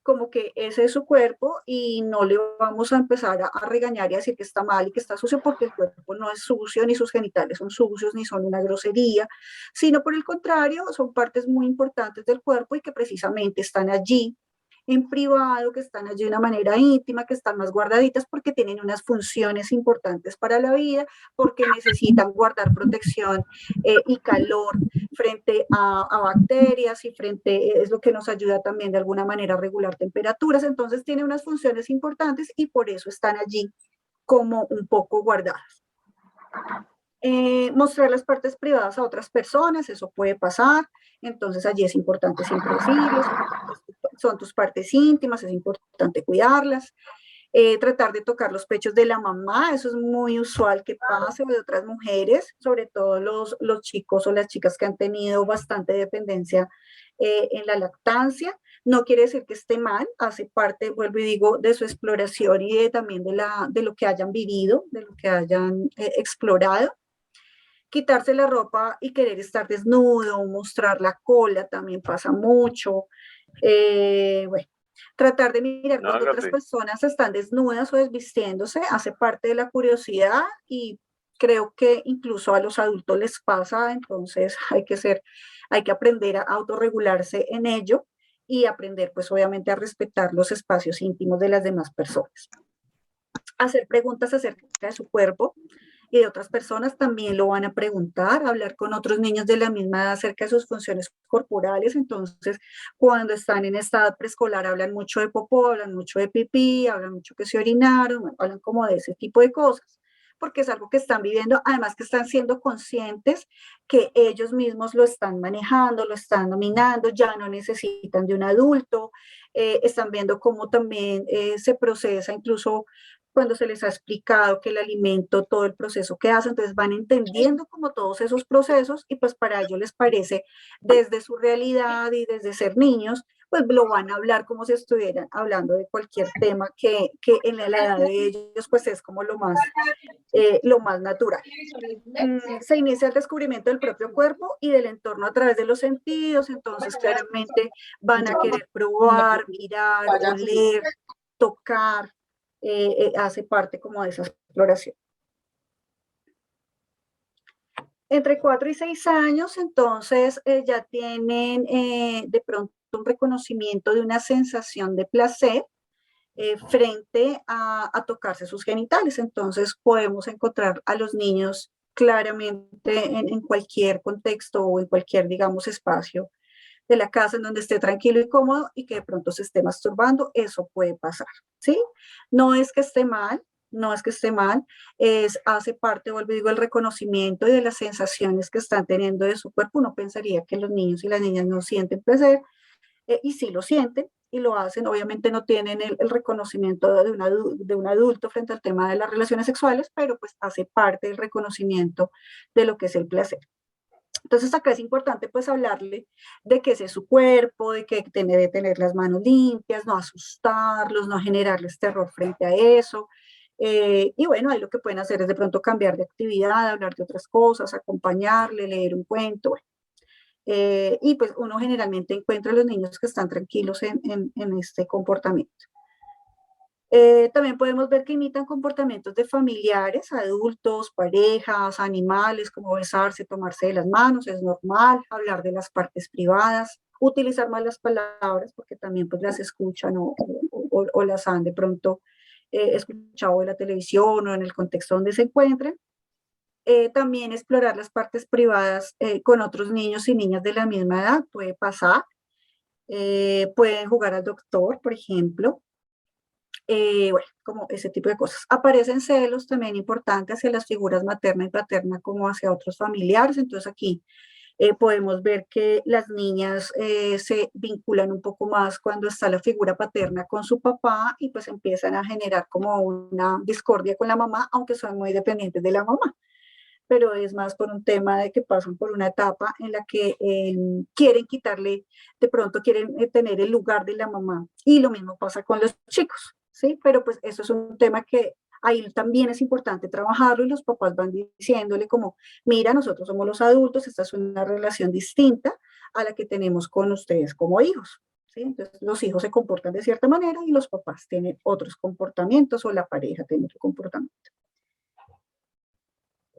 S12: como que ese es su cuerpo y no le vamos a empezar a regañar y a decir que está mal y que está sucio porque el cuerpo no es sucio, ni sus genitales son sucios, ni son una grosería, sino por el contrario, son partes muy importantes del cuerpo y que precisamente están allí en privado, que están allí de una manera íntima, que están más guardaditas porque tienen unas funciones importantes para la vida, porque necesitan guardar protección y calor frente a bacterias y es lo que nos ayuda también de alguna manera a regular temperaturas, entonces tiene unas funciones importantes y por eso están allí como un poco guardadas. Mostrar las partes privadas a otras personas, eso puede pasar, entonces allí es importante siempre decirles, son tus partes íntimas, es importante cuidarlas. Tratar de tocar los pechos de la mamá, eso es muy usual que pase, o de otras mujeres, sobre todo los chicos o las chicas que han tenido bastante dependencia en la lactancia. No quiere decir que esté mal, hace parte, vuelvo y digo, de su exploración y también de lo que hayan vivido, de lo que hayan explorado. quitarse la ropa y querer estar desnudo, mostrar la cola también pasa mucho. Bueno, tratar de mirar cuando otras personas están desnudas o desvistiéndose hace parte de la curiosidad y creo que incluso a los adultos les pasa, entonces hay que aprender a autorregularse en ello y aprender pues obviamente a respetar los espacios íntimos de las demás personas. Hacer preguntas acerca de su cuerpo y de otras personas también lo van a preguntar, hablar con otros niños de la misma edad acerca de sus funciones corporales. Entonces, cuando están en edad preescolar hablan mucho de popó, hablan mucho de pipí, hablan mucho que se orinaron, bueno, hablan como de ese tipo de cosas, porque es algo que están viviendo, además que están siendo conscientes que ellos mismos lo están manejando, lo están dominando, ya no necesitan de un adulto, están viendo cómo también se procesa incluso cuando se les ha explicado que el alimento, todo el proceso que hace, entonces van entendiendo como todos esos procesos y pues para ellos les parece desde su realidad y desde ser niños, pues lo van a hablar como si estuvieran hablando de cualquier tema que en la edad de ellos pues es como lo más natural. Se inicia el descubrimiento del propio cuerpo y del entorno a través de los sentidos, entonces claramente van a querer probar, mirar, oler, tocar, hace parte como de esa exploración. Entre 4 y 6 años, entonces ya tienen de pronto un reconocimiento de una sensación de placer frente a tocarse sus genitales. Entonces podemos encontrar a los niños claramente en cualquier contexto o en cualquier, digamos, espacio de la casa en donde esté tranquilo y cómodo y que de pronto se esté masturbando, eso puede pasar, ¿sí? No es que esté mal, no es que esté mal, hace parte, vuelvo y digo, el reconocimiento y de las sensaciones que están teniendo de su cuerpo. Uno pensaría que los niños y las niñas no sienten placer, y sí lo sienten y lo hacen, obviamente no tienen el reconocimiento de un adulto frente al tema de las relaciones sexuales, pero pues hace parte del reconocimiento de lo que es el placer. Entonces acá es importante pues hablarle de que ese es su cuerpo, de que debe tener las manos limpias, no asustarlos, no generarles terror frente a eso. Y bueno, ahí lo que pueden hacer es de pronto cambiar de actividad, hablar de otras cosas, acompañarle, leer un cuento. Bueno. Y pues uno generalmente encuentra a los niños que están tranquilos en este comportamiento. También podemos ver que imitan comportamientos de familiares, adultos, parejas, animales, como besarse, tomarse de las manos, es normal, hablar de las partes privadas, utilizar malas palabras, porque también pues las escuchan o las han de pronto escuchado en la televisión o en el contexto donde se encuentren. También explorar las partes privadas con otros niños y niñas de la misma edad puede pasar. Pueden jugar al doctor, por ejemplo. Bueno, como ese tipo de cosas. Aparecen celos también importantes hacia las figuras materna y paterna como hacia otros familiares. Entonces aquí podemos ver que las niñas se vinculan un poco más cuando está la figura paterna con su papá y pues empiezan a generar como una discordia con la mamá, aunque son muy dependientes de la mamá. Pero es más por un tema de que pasan por una etapa en la que quieren quitarle, de pronto quieren tener el lugar de la mamá. Y lo mismo pasa con los chicos, ¿sí? Pero pues eso es un tema que ahí también es importante trabajarlo y los papás van diciéndole como, mira, nosotros somos los adultos, esta es una relación distinta a la que tenemos con ustedes como hijos, ¿sí? Entonces los hijos se comportan de cierta manera y los papás tienen otros comportamientos o la pareja tiene otro comportamiento.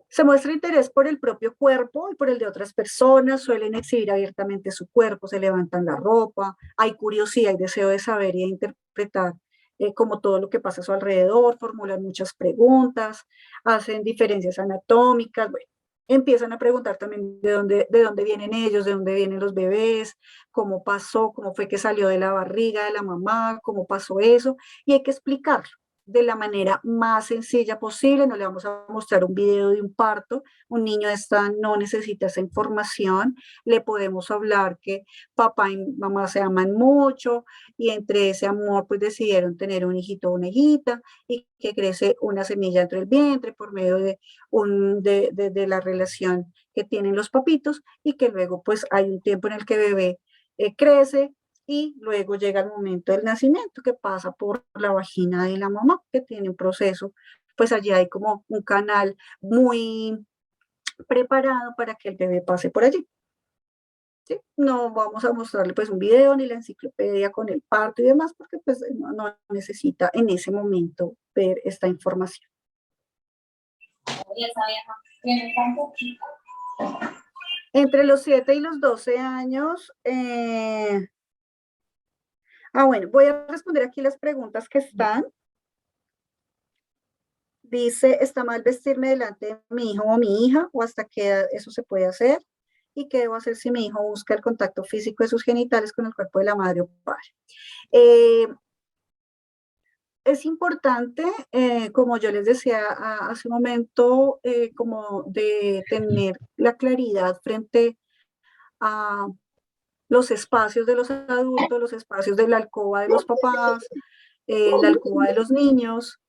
S12: Se muestra interés por el propio cuerpo y por el de otras personas, suelen exhibir abiertamente su cuerpo, se levantan la ropa, hay curiosidad y deseo de saber y de interpretar como todo lo que pasa a su alrededor, formulan muchas preguntas, hacen diferencias anatómicas, bueno, empiezan a preguntar también de dónde vienen ellos, de dónde vienen los bebés, cómo pasó, cómo fue que salió de la barriga de la mamá, cómo pasó eso, y hay que explicarlo de la manera más sencilla posible. No le vamos a mostrar un video de un parto, un niño no necesita esa información, le podemos hablar que papá y mamá se aman mucho y entre ese amor pues decidieron tener un hijito o una hijita y que crece una semilla dentro del vientre por medio de la relación que tienen los papitos y que luego pues hay un tiempo en el que bebé crece y luego llega el momento del nacimiento que pasa por la vagina de la mamá, que tiene un proceso, pues allí hay como un canal muy preparado para que el bebé pase por allí. ¿Sí? No vamos a mostrarle pues un video ni la enciclopedia con el parto y demás, porque pues no necesita en ese momento ver esta información. Entre los 7 y los 12 años, bueno, voy a responder aquí las preguntas que están. Dice, ¿está mal vestirme delante de mi hijo o mi hija? ¿O hasta qué edad eso se puede hacer? ¿Y qué debo hacer si mi hijo busca el contacto físico de sus genitales con el cuerpo de la madre o padre? Es importante, como yo les decía hace un momento, como de tener la claridad frente a los espacios de los adultos, los espacios de la alcoba de los papás, la alcoba de los niños,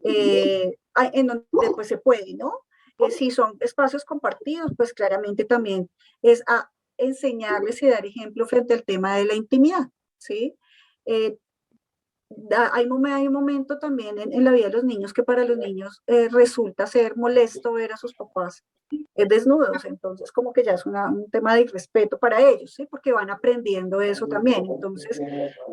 S12: en donde pues se puede, ¿no? Si son espacios compartidos, pues claramente también es a enseñarles y dar ejemplo frente al tema de la intimidad, ¿sí? Hay un momento también en la vida de los niños que para los niños resulta ser molesto ver a sus papás desnudos, entonces como que ya es un tema de irrespeto para ellos, ¿sí? Porque van aprendiendo eso también, entonces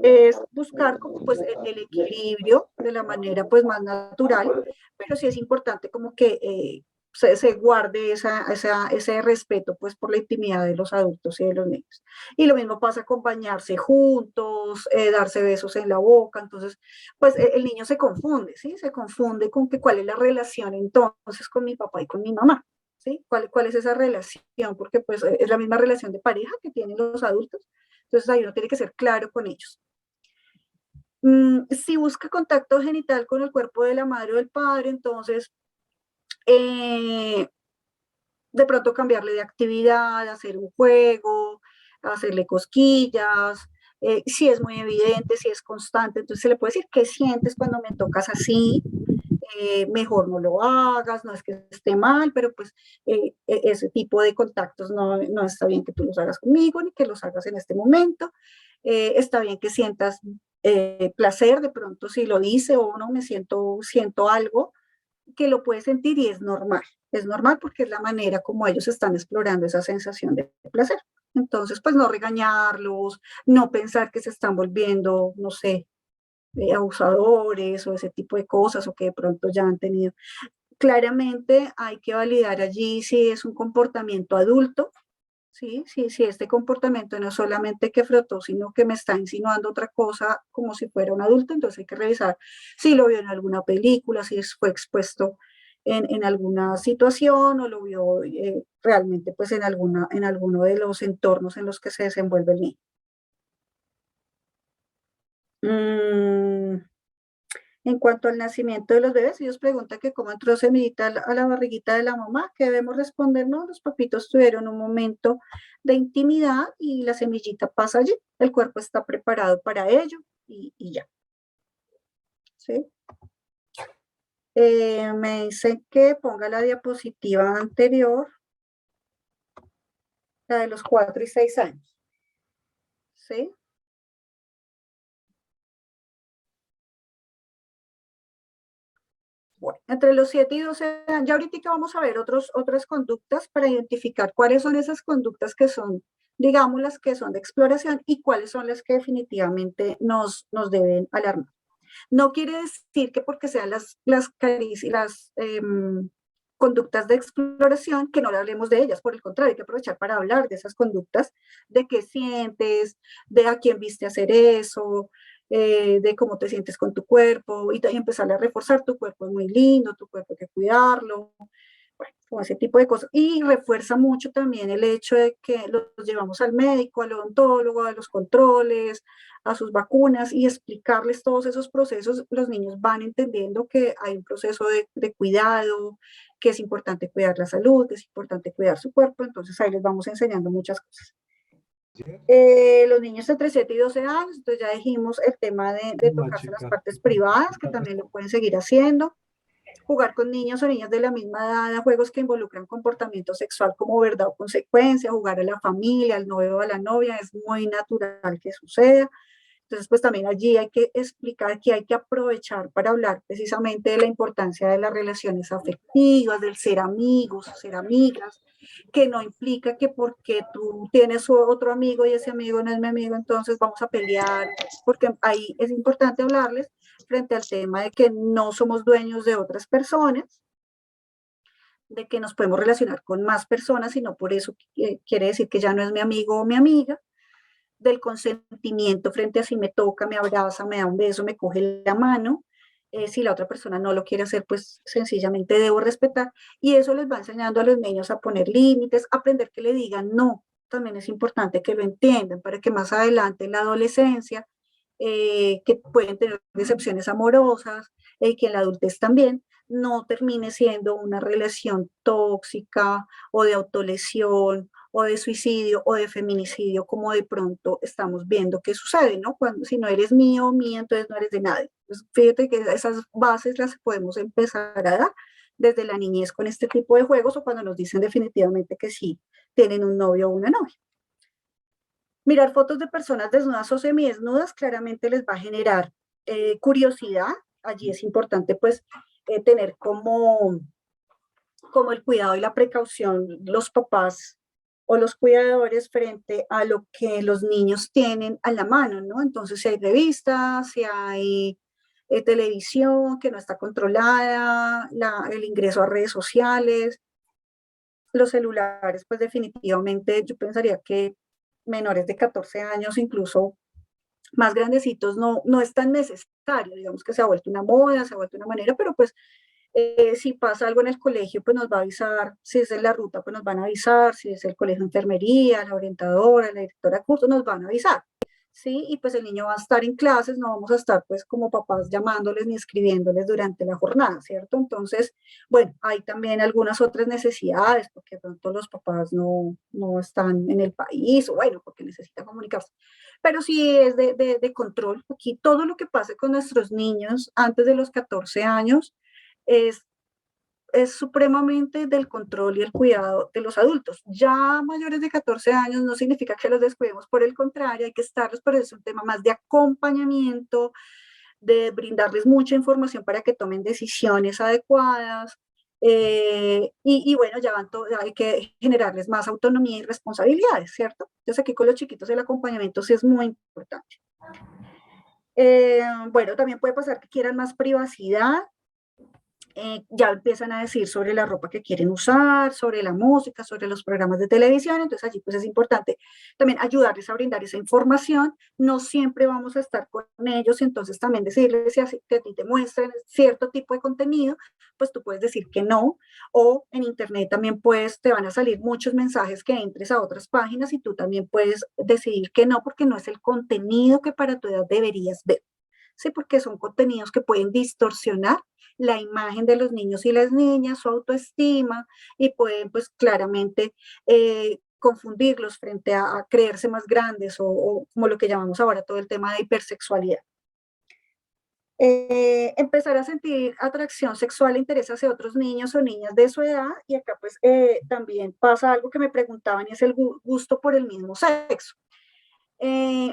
S12: es buscar como pues el equilibrio de la manera pues más natural, pero sí es importante como que se guarde ese respeto pues por la intimidad de los adultos y de los niños. Y lo mismo pasa acompañarse juntos, darse besos en la boca, entonces pues el niño se confunde, ¿sí? Se confunde con que cuál es la relación entonces con mi papá y con mi mamá, ¿sí? ¿Cuál es esa relación? Porque pues es la misma relación de pareja que tienen los adultos, entonces ahí uno tiene que ser claro con ellos. Si busca contacto genital con el cuerpo de la madre o del padre, entonces de pronto cambiarle de actividad, hacer un juego, hacerle cosquillas, si es muy evidente, si es constante, entonces se le puede decir, ¿qué sientes cuando me tocas así? Mejor no lo hagas, no es que esté mal, pero pues ese tipo de contactos no está bien que tú los hagas conmigo, ni que los hagas en este momento. Está bien que sientas placer, de pronto si lo dice o no, siento algo, que lo puedes sentir y es normal porque es la manera como ellos están explorando esa sensación de placer. Entonces, pues no regañarlos, no pensar que se están volviendo, no sé, abusadores o ese tipo de cosas o que de pronto ya han tenido. Claramente hay que validar allí si es un comportamiento adulto, ¿sí? Si este comportamiento no es solamente que frotó, sino que me está insinuando otra cosa como si fuera un adulto, entonces hay que revisar si lo vio en alguna película, si fue expuesto en alguna situación o lo vio realmente pues en alguno de los entornos en los que se desenvuelve el niño. En cuanto al nacimiento de los bebés, ellos preguntan que cómo entró semillita a la barriguita de la mamá, que debemos responder, no, los papitos tuvieron un momento de intimidad y la semillita pasa allí, el cuerpo está preparado para ello y ya. ¿Sí? Me dicen que ponga la diapositiva anterior, la de los 4 y 6 años. ¿Sí? Bueno, entre los 7 y 12 años, ya ahorita vamos a ver otras conductas para identificar cuáles son esas conductas que son, digamos, las que son de exploración y cuáles son las que definitivamente nos deben alarmar. No quiere decir que porque sean las conductas de exploración que no le hablemos de ellas, por el contrario, hay que aprovechar para hablar de esas conductas, de qué sientes, de a quién viste hacer eso, de cómo te sientes con tu cuerpo y empezar a reforzar tu cuerpo es muy lindo, tu cuerpo hay que cuidarlo, bueno, como ese tipo de cosas. Y refuerza mucho también el hecho de que los llevamos al médico, al odontólogo, a los controles, a sus vacunas y explicarles todos esos procesos. Los niños van entendiendo que hay un proceso de cuidado, que es importante cuidar la salud, que es importante cuidar su cuerpo, entonces ahí les vamos enseñando muchas cosas. Los niños entre 7 y 12 años, entonces ya dijimos el tema de tocarse las partes privadas, que también lo pueden seguir haciendo. Jugar con niños o niñas de la misma edad a juegos que involucran comportamiento sexual como verdad o consecuencia, jugar a la familia, al novio o a la novia, es muy natural que suceda. Entonces, pues también allí hay que explicar que hay que aprovechar para hablar precisamente de la importancia de las relaciones afectivas, del ser amigos, ser amigas, que no implica que porque tú tienes otro amigo y ese amigo no es mi amigo, entonces vamos a pelear, porque ahí es importante hablarles frente al tema de que no somos dueños de otras personas, de que nos podemos relacionar con más personas y no por eso quiere decir que ya no es mi amigo o mi amiga, del consentimiento frente a si me toca, me abraza, me da un beso, me coge la mano. Si la otra persona no lo quiere hacer, pues sencillamente debo respetar. Y eso les va enseñando a los niños a poner límites, a aprender que le digan no. También es importante que lo entiendan para que más adelante en la adolescencia, que pueden tener decepciones amorosas, que en la adultez también, no termine siendo una relación tóxica o de autolesión o de suicidio o de feminicidio, como de pronto estamos viendo que sucede, ¿no? Cuando, si no eres mío o mía, entonces no eres de nadie. Entonces, fíjate que esas bases las podemos empezar a dar desde la niñez con este tipo de juegos o cuando nos dicen definitivamente que sí tienen un novio o una novia. Mirar fotos de personas desnudas o semidesnudas claramente les va a generar curiosidad. Allí es importante pues tener como el cuidado y la precaución los papás o los cuidadores frente a lo que los niños tienen a la mano, ¿no? Entonces, si hay revistas, si hay televisión que no está controlada, el ingreso a redes sociales, los celulares, pues definitivamente yo pensaría que menores de 14 años, incluso más grandecitos, no es tan necesario, digamos que se ha vuelto una moda, se ha vuelto una manera, pero pues si pasa algo en el colegio, pues nos va a avisar, si es en la ruta, pues nos van a avisar, si es el colegio de enfermería, la orientadora, la directora de curso, nos van a avisar, ¿sí? Y pues el niño va a estar en clases, no vamos a estar pues como papás llamándoles ni escribiéndoles durante la jornada, ¿cierto? Entonces, bueno, hay también algunas otras necesidades, porque de pronto los papás no están en el país, o bueno, porque necesitan comunicarse. Pero sí es de control. Aquí todo lo que pase con nuestros niños antes de los 14 años, es supremamente del control y el cuidado de los adultos. Ya mayores de 14 años no significa que los descuidemos, por el contrario, hay que estarlos, pero es un tema más de acompañamiento, de brindarles mucha información para que tomen decisiones adecuadas, y bueno, ya hay que generarles más autonomía y responsabilidades, ¿cierto? Entonces aquí con los chiquitos el acompañamiento sí es muy importante. Bueno, también puede pasar que quieran más privacidad, ya empiezan a decir sobre la ropa que quieren usar, sobre la música, sobre los programas de televisión, entonces allí pues es importante también ayudarles a brindar esa información, no siempre vamos a estar con ellos, entonces también decirles si a ti te muestran cierto tipo de contenido, pues tú puedes decir que no, o en internet también pues te van a salir muchos mensajes que entres a otras páginas y tú también puedes decidir que no, porque no es el contenido que para tu edad deberías ver. Sí, porque son contenidos que pueden distorsionar la imagen de los niños y las niñas, su autoestima, y pueden pues claramente confundirlos frente a creerse más grandes o como lo que llamamos ahora todo el tema de hipersexualidad. Empezar a sentir atracción sexual e interés hacia otros niños o niñas de su edad, y acá pues también pasa algo que me preguntaban y es el gusto por el mismo sexo.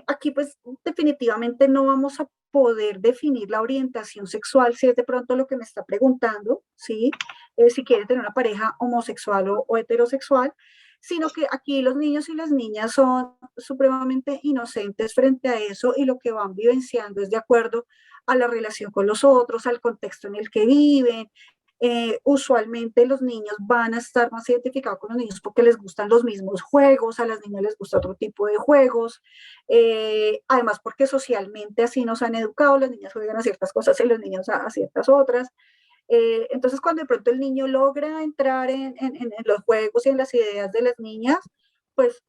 S12: Aquí pues definitivamente no vamos a poder definir la orientación sexual si es de pronto lo que me está preguntando, ¿sí? Si quiere tener una pareja homosexual o heterosexual, sino que aquí los niños y las niñas son supremamente inocentes frente a eso y lo que van vivenciando es de acuerdo a la relación con los otros, al contexto en el que viven. Usualmente los niños van a estar más identificados con los niños porque les gustan los mismos juegos, a las niñas les gusta otro tipo de juegos, además porque socialmente así nos han educado, las niñas juegan a ciertas cosas y los niños a ciertas otras. Entonces cuando de pronto el niño logra entrar en los juegos y en las ideas de las niñas, pues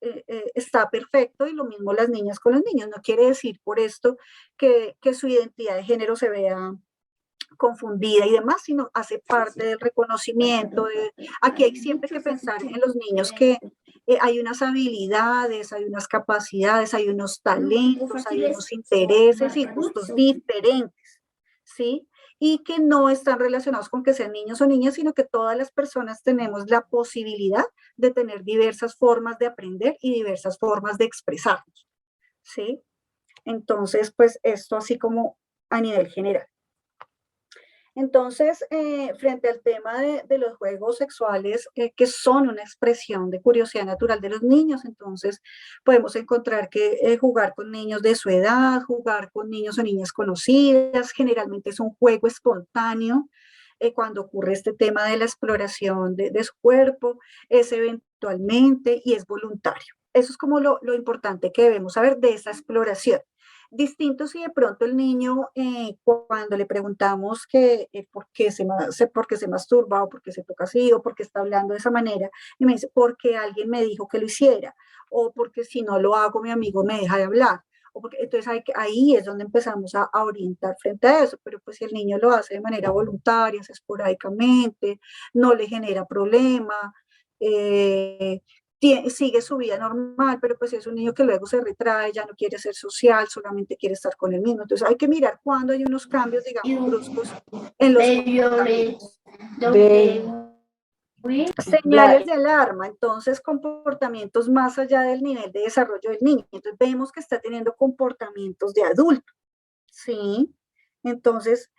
S12: está perfecto, y lo mismo las niñas con los niños. No quiere decir por esto que su identidad de género se vea confundida y demás, sino hace parte del reconocimiento. Aquí hay siempre que pensar en los niños que hay unas habilidades, hay unas capacidades, hay unos talentos, hay unos intereses y gustos diferentes, ¿sí? Y que no están relacionados con que sean niños o niñas, sino que todas las personas tenemos la posibilidad de tener diversas formas de aprender y diversas formas de expresarnos, ¿sí? Entonces, pues esto así como a nivel general. Entonces, frente al tema de los juegos sexuales, que son una expresión de curiosidad natural de los niños, entonces podemos encontrar que jugar con niños de su edad, jugar con niños o niñas conocidas, generalmente es un juego espontáneo. Cuando ocurre este tema de la exploración de su cuerpo, es eventualmente y es voluntario. Eso es como lo importante que debemos saber de esa exploración. Distinto si de pronto el niño, cuando le preguntamos que, por qué se masturba o por qué se toca así o por qué está hablando de esa manera, y me dice, porque alguien me dijo que lo hiciera, o porque si no lo hago mi amigo me deja de hablar. Entonces ahí es donde empezamos a orientar frente a eso, pero pues si el niño lo hace de manera voluntaria, esporádicamente, no le genera problema, sigue su vida normal, pero pues es un niño que luego se retrae, ya no quiere ser social, solamente quiere estar con el mismo. Entonces hay que mirar cuando hay unos cambios, digamos, bruscos en los comportamientos. Señales de alarma, entonces comportamientos más allá del nivel de desarrollo del niño. Entonces vemos que está teniendo comportamientos de adulto, ¿sí? Entonces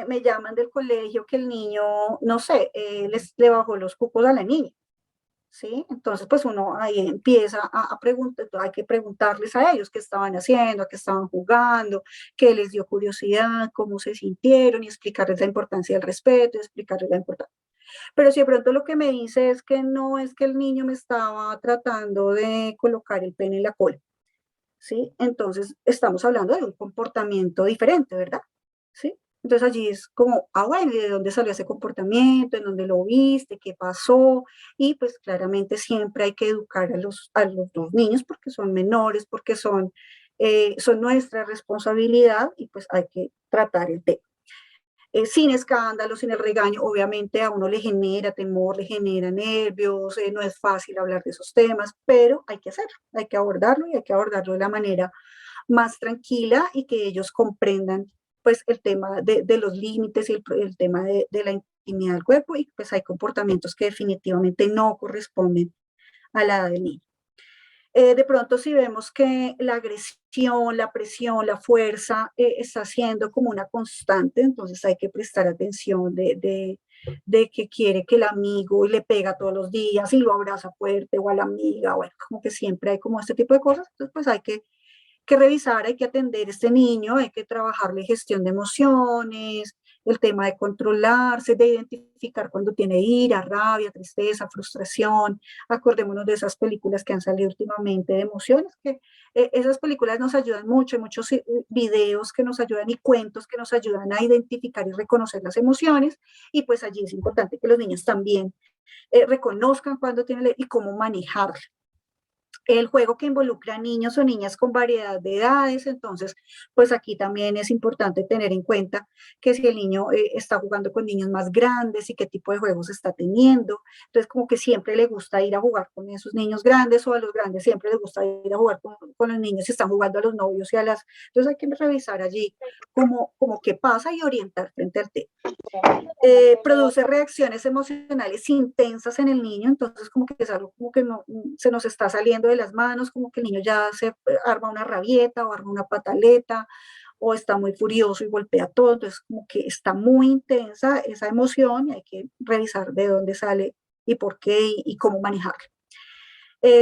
S12: me llaman del colegio que el niño, no sé, le bajó los cucos a la niña. ¿Sí? Entonces, pues uno ahí empieza a preguntar, hay que preguntarles a ellos qué estaban haciendo, a qué estaban jugando, qué les dio curiosidad, cómo se sintieron y explicarles la importancia del respeto, y explicarles la importancia. Pero si de pronto lo que me dice es que no es que el niño me estaba tratando de colocar el pene en la cola, ¿sí? Entonces estamos hablando de un comportamiento diferente, ¿verdad? ¿Sí? Entonces allí es como, bueno, ¿y de dónde salió ese comportamiento? ¿En dónde lo viste? ¿Qué pasó? Y pues claramente siempre hay que educar a los dos niños porque son menores, porque son nuestra responsabilidad y pues hay que tratar el tema. Sin escándalo, sin el regaño, obviamente a uno le genera temor, le genera nervios, no es fácil hablar de esos temas, pero hay que hacerlo, hay que abordarlo y hay que abordarlo de la manera más tranquila y que ellos comprendan pues el tema de los límites y el tema de la intimidad del cuerpo y pues hay comportamientos que definitivamente no corresponden a la edad del niño. De pronto si vemos que la agresión, la presión, la fuerza está siendo como una constante, entonces hay que prestar atención de que quiere que el amigo le pega todos los días y lo abraza fuerte o a la amiga, bueno, como que siempre hay como este tipo de cosas, entonces pues hay que revisar, hay que atender a este niño, hay que trabajarle gestión de emociones, el tema de controlarse, de identificar cuando tiene ira, rabia, tristeza, frustración. Acordémonos de esas películas que han salido últimamente de emociones, que esas películas nos ayudan mucho, hay muchos videos que nos ayudan y cuentos que nos ayudan a identificar y reconocer las emociones, y pues allí es importante que los niños también reconozcan cuando tienen y cómo manejarlo. El juego que involucra a niños o niñas con variedad de edades, entonces, pues aquí también es importante tener en cuenta que si el niño está jugando con niños más grandes y qué tipo de juegos está teniendo, entonces como que siempre le gusta ir a jugar con esos niños grandes o a los grandes siempre les gusta ir a jugar con los niños si están jugando a los novios y a las... Entonces hay que revisar allí como qué pasa y orientar frente al tema. Produce reacciones emocionales intensas en el niño, entonces como que es algo como que no, se nos está saliendo de las manos, como que el niño ya se arma una rabieta o arma una pataleta o está muy furioso y golpea todo, entonces como que está muy intensa esa emoción y hay que revisar de dónde sale y por qué y cómo manejarla.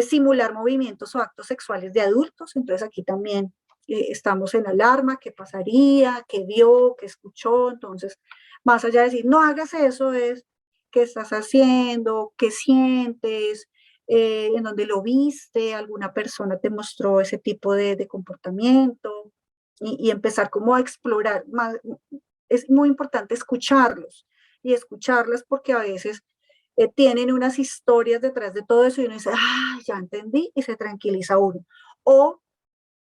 S12: Simular movimientos o actos sexuales de adultos, entonces aquí también estamos en alarma, qué pasaría, qué vio, qué escuchó, entonces más allá de decir no hagas eso, es qué estás haciendo, qué sientes, en dónde lo viste, alguna persona te mostró ese tipo de comportamiento y empezar como a explorar más. Es muy importante escucharlos y escucharlas porque a veces tienen unas historias detrás de todo eso y uno dice, ya entendí y se tranquiliza uno. O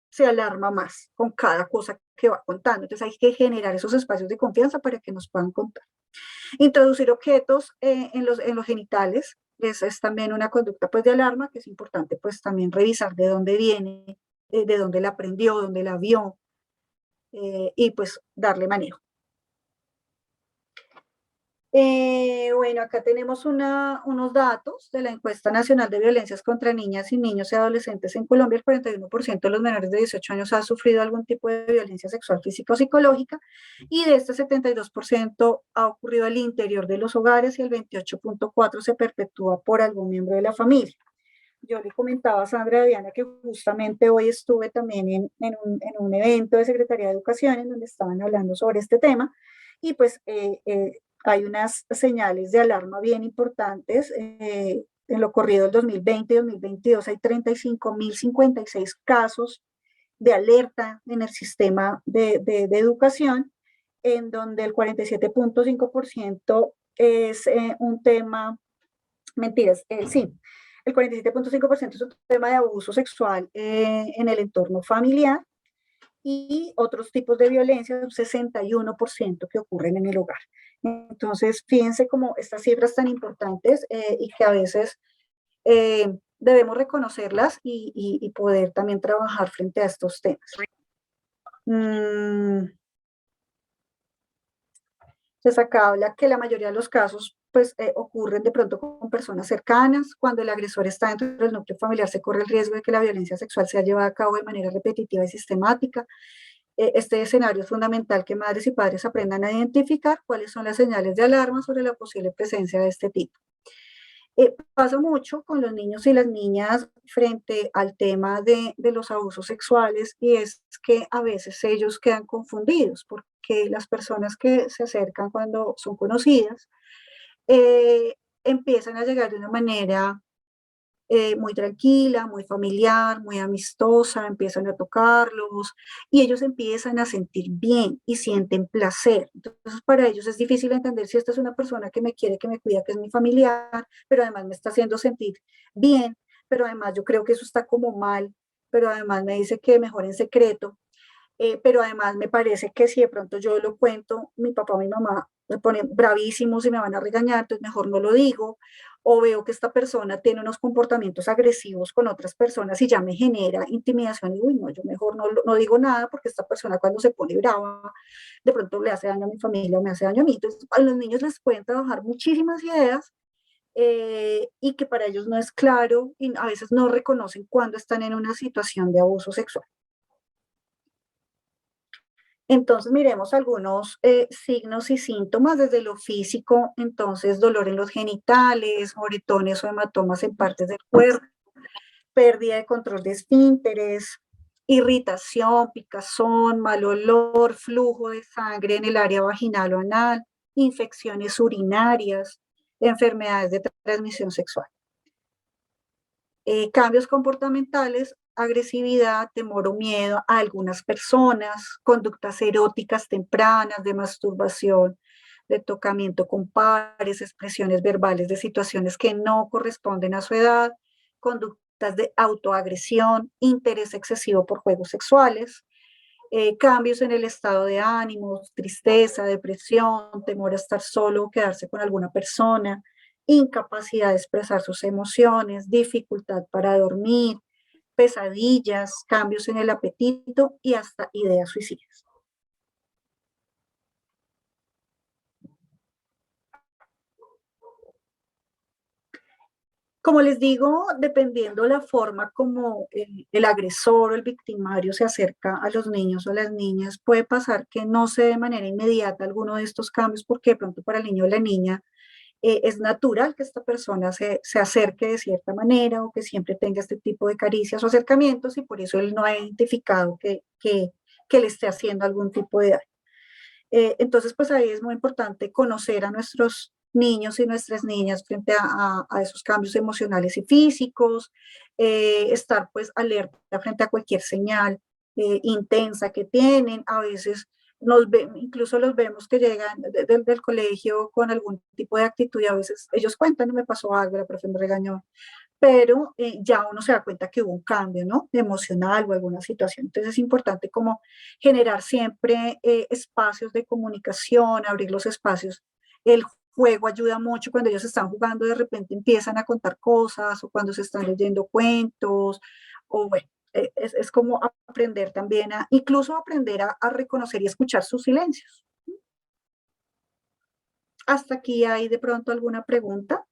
S12: se alarma más con cada cosa que va contando. Entonces hay que generar esos espacios de confianza para que nos puedan contar. Introducir objetos en los genitales es también una conducta pues de alarma que es importante pues también revisar de dónde viene, de dónde la aprendió, dónde la vio y pues darle manejo. Bueno, acá tenemos unos datos de la encuesta nacional de violencias contra niñas y niños y adolescentes en Colombia. El 41% de los menores de 18 años ha sufrido algún tipo de violencia sexual, física o psicológica, y de este 72% ha ocurrido al interior de los hogares y el 28.4% se perpetúa por algún miembro de la familia. Yo le comentaba a Sandra Diana que justamente hoy estuve también en un evento de Secretaría de Educación en donde estaban hablando sobre este tema y pues hay unas señales de alarma bien importantes. En lo corrido del 2020 y 2022 hay 35.056 casos de alerta en el sistema de educación, en donde el 47.5% es un tema, mentiras, sí, el 47.5% es un tema de abuso sexual en el entorno familiar y otros tipos de violencia, un 61% que ocurren en el hogar. Entonces, fíjense cómo estas cifras tan importantes y que a veces debemos reconocerlas y poder también trabajar frente a estos temas. Entonces acá habla que la mayoría de los casos pues ocurren de pronto con personas cercanas. Cuando el agresor está dentro del núcleo familiar se corre el riesgo de que la violencia sexual sea llevada a cabo de manera repetitiva y sistemática. Este escenario es fundamental que madres y padres aprendan a identificar cuáles son las señales de alarma sobre la posible presencia de este tipo. Pasa mucho con los niños y las niñas frente al tema de los abusos sexuales y es que a veces ellos quedan confundidos porque las personas que se acercan cuando son conocidas empiezan a llegar de una manera muy tranquila, muy familiar, muy amistosa, empiezan a tocarlos y ellos empiezan a sentir bien y sienten placer. Entonces para ellos es difícil entender si esta es una persona que me quiere, que me cuida, que es mi familiar, pero además me está haciendo sentir bien, pero además yo creo que eso está como mal, pero además me dice que mejor en secreto. Pero además me parece que si de pronto yo lo cuento, mi papá o mi mamá me ponen bravísimos y me van a regañar, entonces mejor no lo digo, o veo que esta persona tiene unos comportamientos agresivos con otras personas y ya me genera intimidación y uy, no, yo mejor no digo nada porque esta persona cuando se pone brava, de pronto le hace daño a mi familia o me hace daño a mí. Entonces a los niños les pueden trabajar muchísimas ideas y que para ellos no es claro y a veces no reconocen cuando están en una situación de abuso sexual. Entonces miremos algunos signos y síntomas desde lo físico, entonces dolor en los genitales, moretones o hematomas en partes del cuerpo, pérdida de control de esfínteres, irritación, picazón, mal olor, flujo de sangre en el área vaginal o anal, infecciones urinarias, enfermedades de transmisión sexual. Cambios comportamentales, agresividad, temor o miedo a algunas personas, conductas eróticas tempranas de masturbación, de tocamiento con pares, expresiones verbales de situaciones que no corresponden a su edad, conductas de autoagresión, interés excesivo por juegos sexuales, cambios en el estado de ánimo, tristeza, depresión, temor a estar solo o quedarse con alguna persona, incapacidad de expresar sus emociones, dificultad para dormir, pesadillas, cambios en el apetito y hasta ideas suicidas. Como les digo, dependiendo la forma como el agresor o el victimario se acerca a los niños o las niñas, puede pasar que no se dé de manera inmediata alguno de estos cambios porque de pronto para el niño o la niña es natural que esta persona se acerque de cierta manera o que siempre tenga este tipo de caricias o acercamientos y por eso él no ha identificado que le esté haciendo algún tipo de daño. Entonces, pues ahí es muy importante conocer a nuestros niños y nuestras niñas frente a esos cambios emocionales y físicos, estar pues alerta frente a cualquier señal intensa que tienen. A veces incluso los vemos que llegan del colegio con algún tipo de actitud y a veces ellos cuentan, no me pasó algo, la profe me regañó, pero ya uno se da cuenta que hubo un cambio, ¿no? Emocional o alguna situación. Entonces es importante como generar siempre espacios de comunicación, abrir los espacios. El juego ayuda mucho cuando ellos están jugando, de repente empiezan a contar cosas o cuando se están leyendo cuentos o bueno, es como aprender también incluso aprender a reconocer y escuchar sus silencios. ¿Hasta aquí hay de pronto alguna pregunta?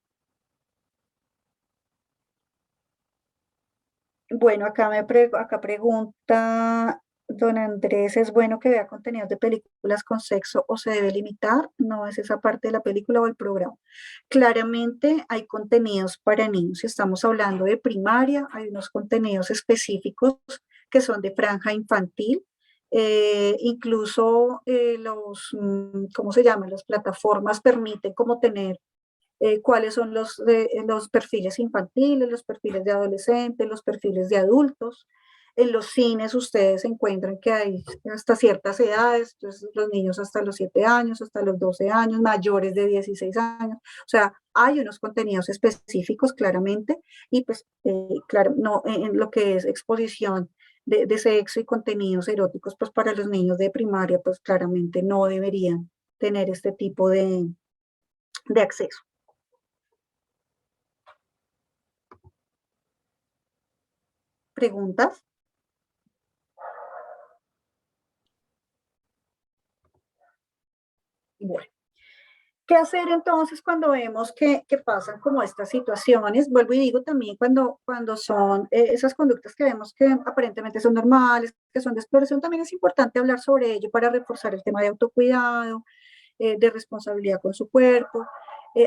S12: Bueno, acá pregunta don Andrés, ¿es bueno que vea contenidos de películas con sexo o se debe limitar? No es esa parte de la película o el programa. Claramente hay contenidos para niños. Si estamos hablando de primaria, hay unos contenidos específicos que son de franja infantil. Incluso ¿cómo se llaman? Las plataformas permiten como tener cuáles son los perfiles infantiles, los perfiles de adolescentes, los perfiles de adultos. En los cines ustedes encuentran que hay hasta ciertas edades, entonces los niños hasta los 7 años, hasta los 12 años, mayores de 16 años. O sea, hay unos contenidos específicos claramente y pues claro, no, en lo que es exposición de sexo y contenidos eróticos, pues para los niños de primaria, pues claramente no deberían tener este tipo de acceso. ¿Preguntas? Bueno, ¿qué hacer entonces cuando vemos que pasan como estas situaciones? Vuelvo y digo también cuando son esas conductas que vemos que aparentemente son normales, que son de exploración, también es importante hablar sobre ello para reforzar el tema de autocuidado, de responsabilidad con su cuerpo.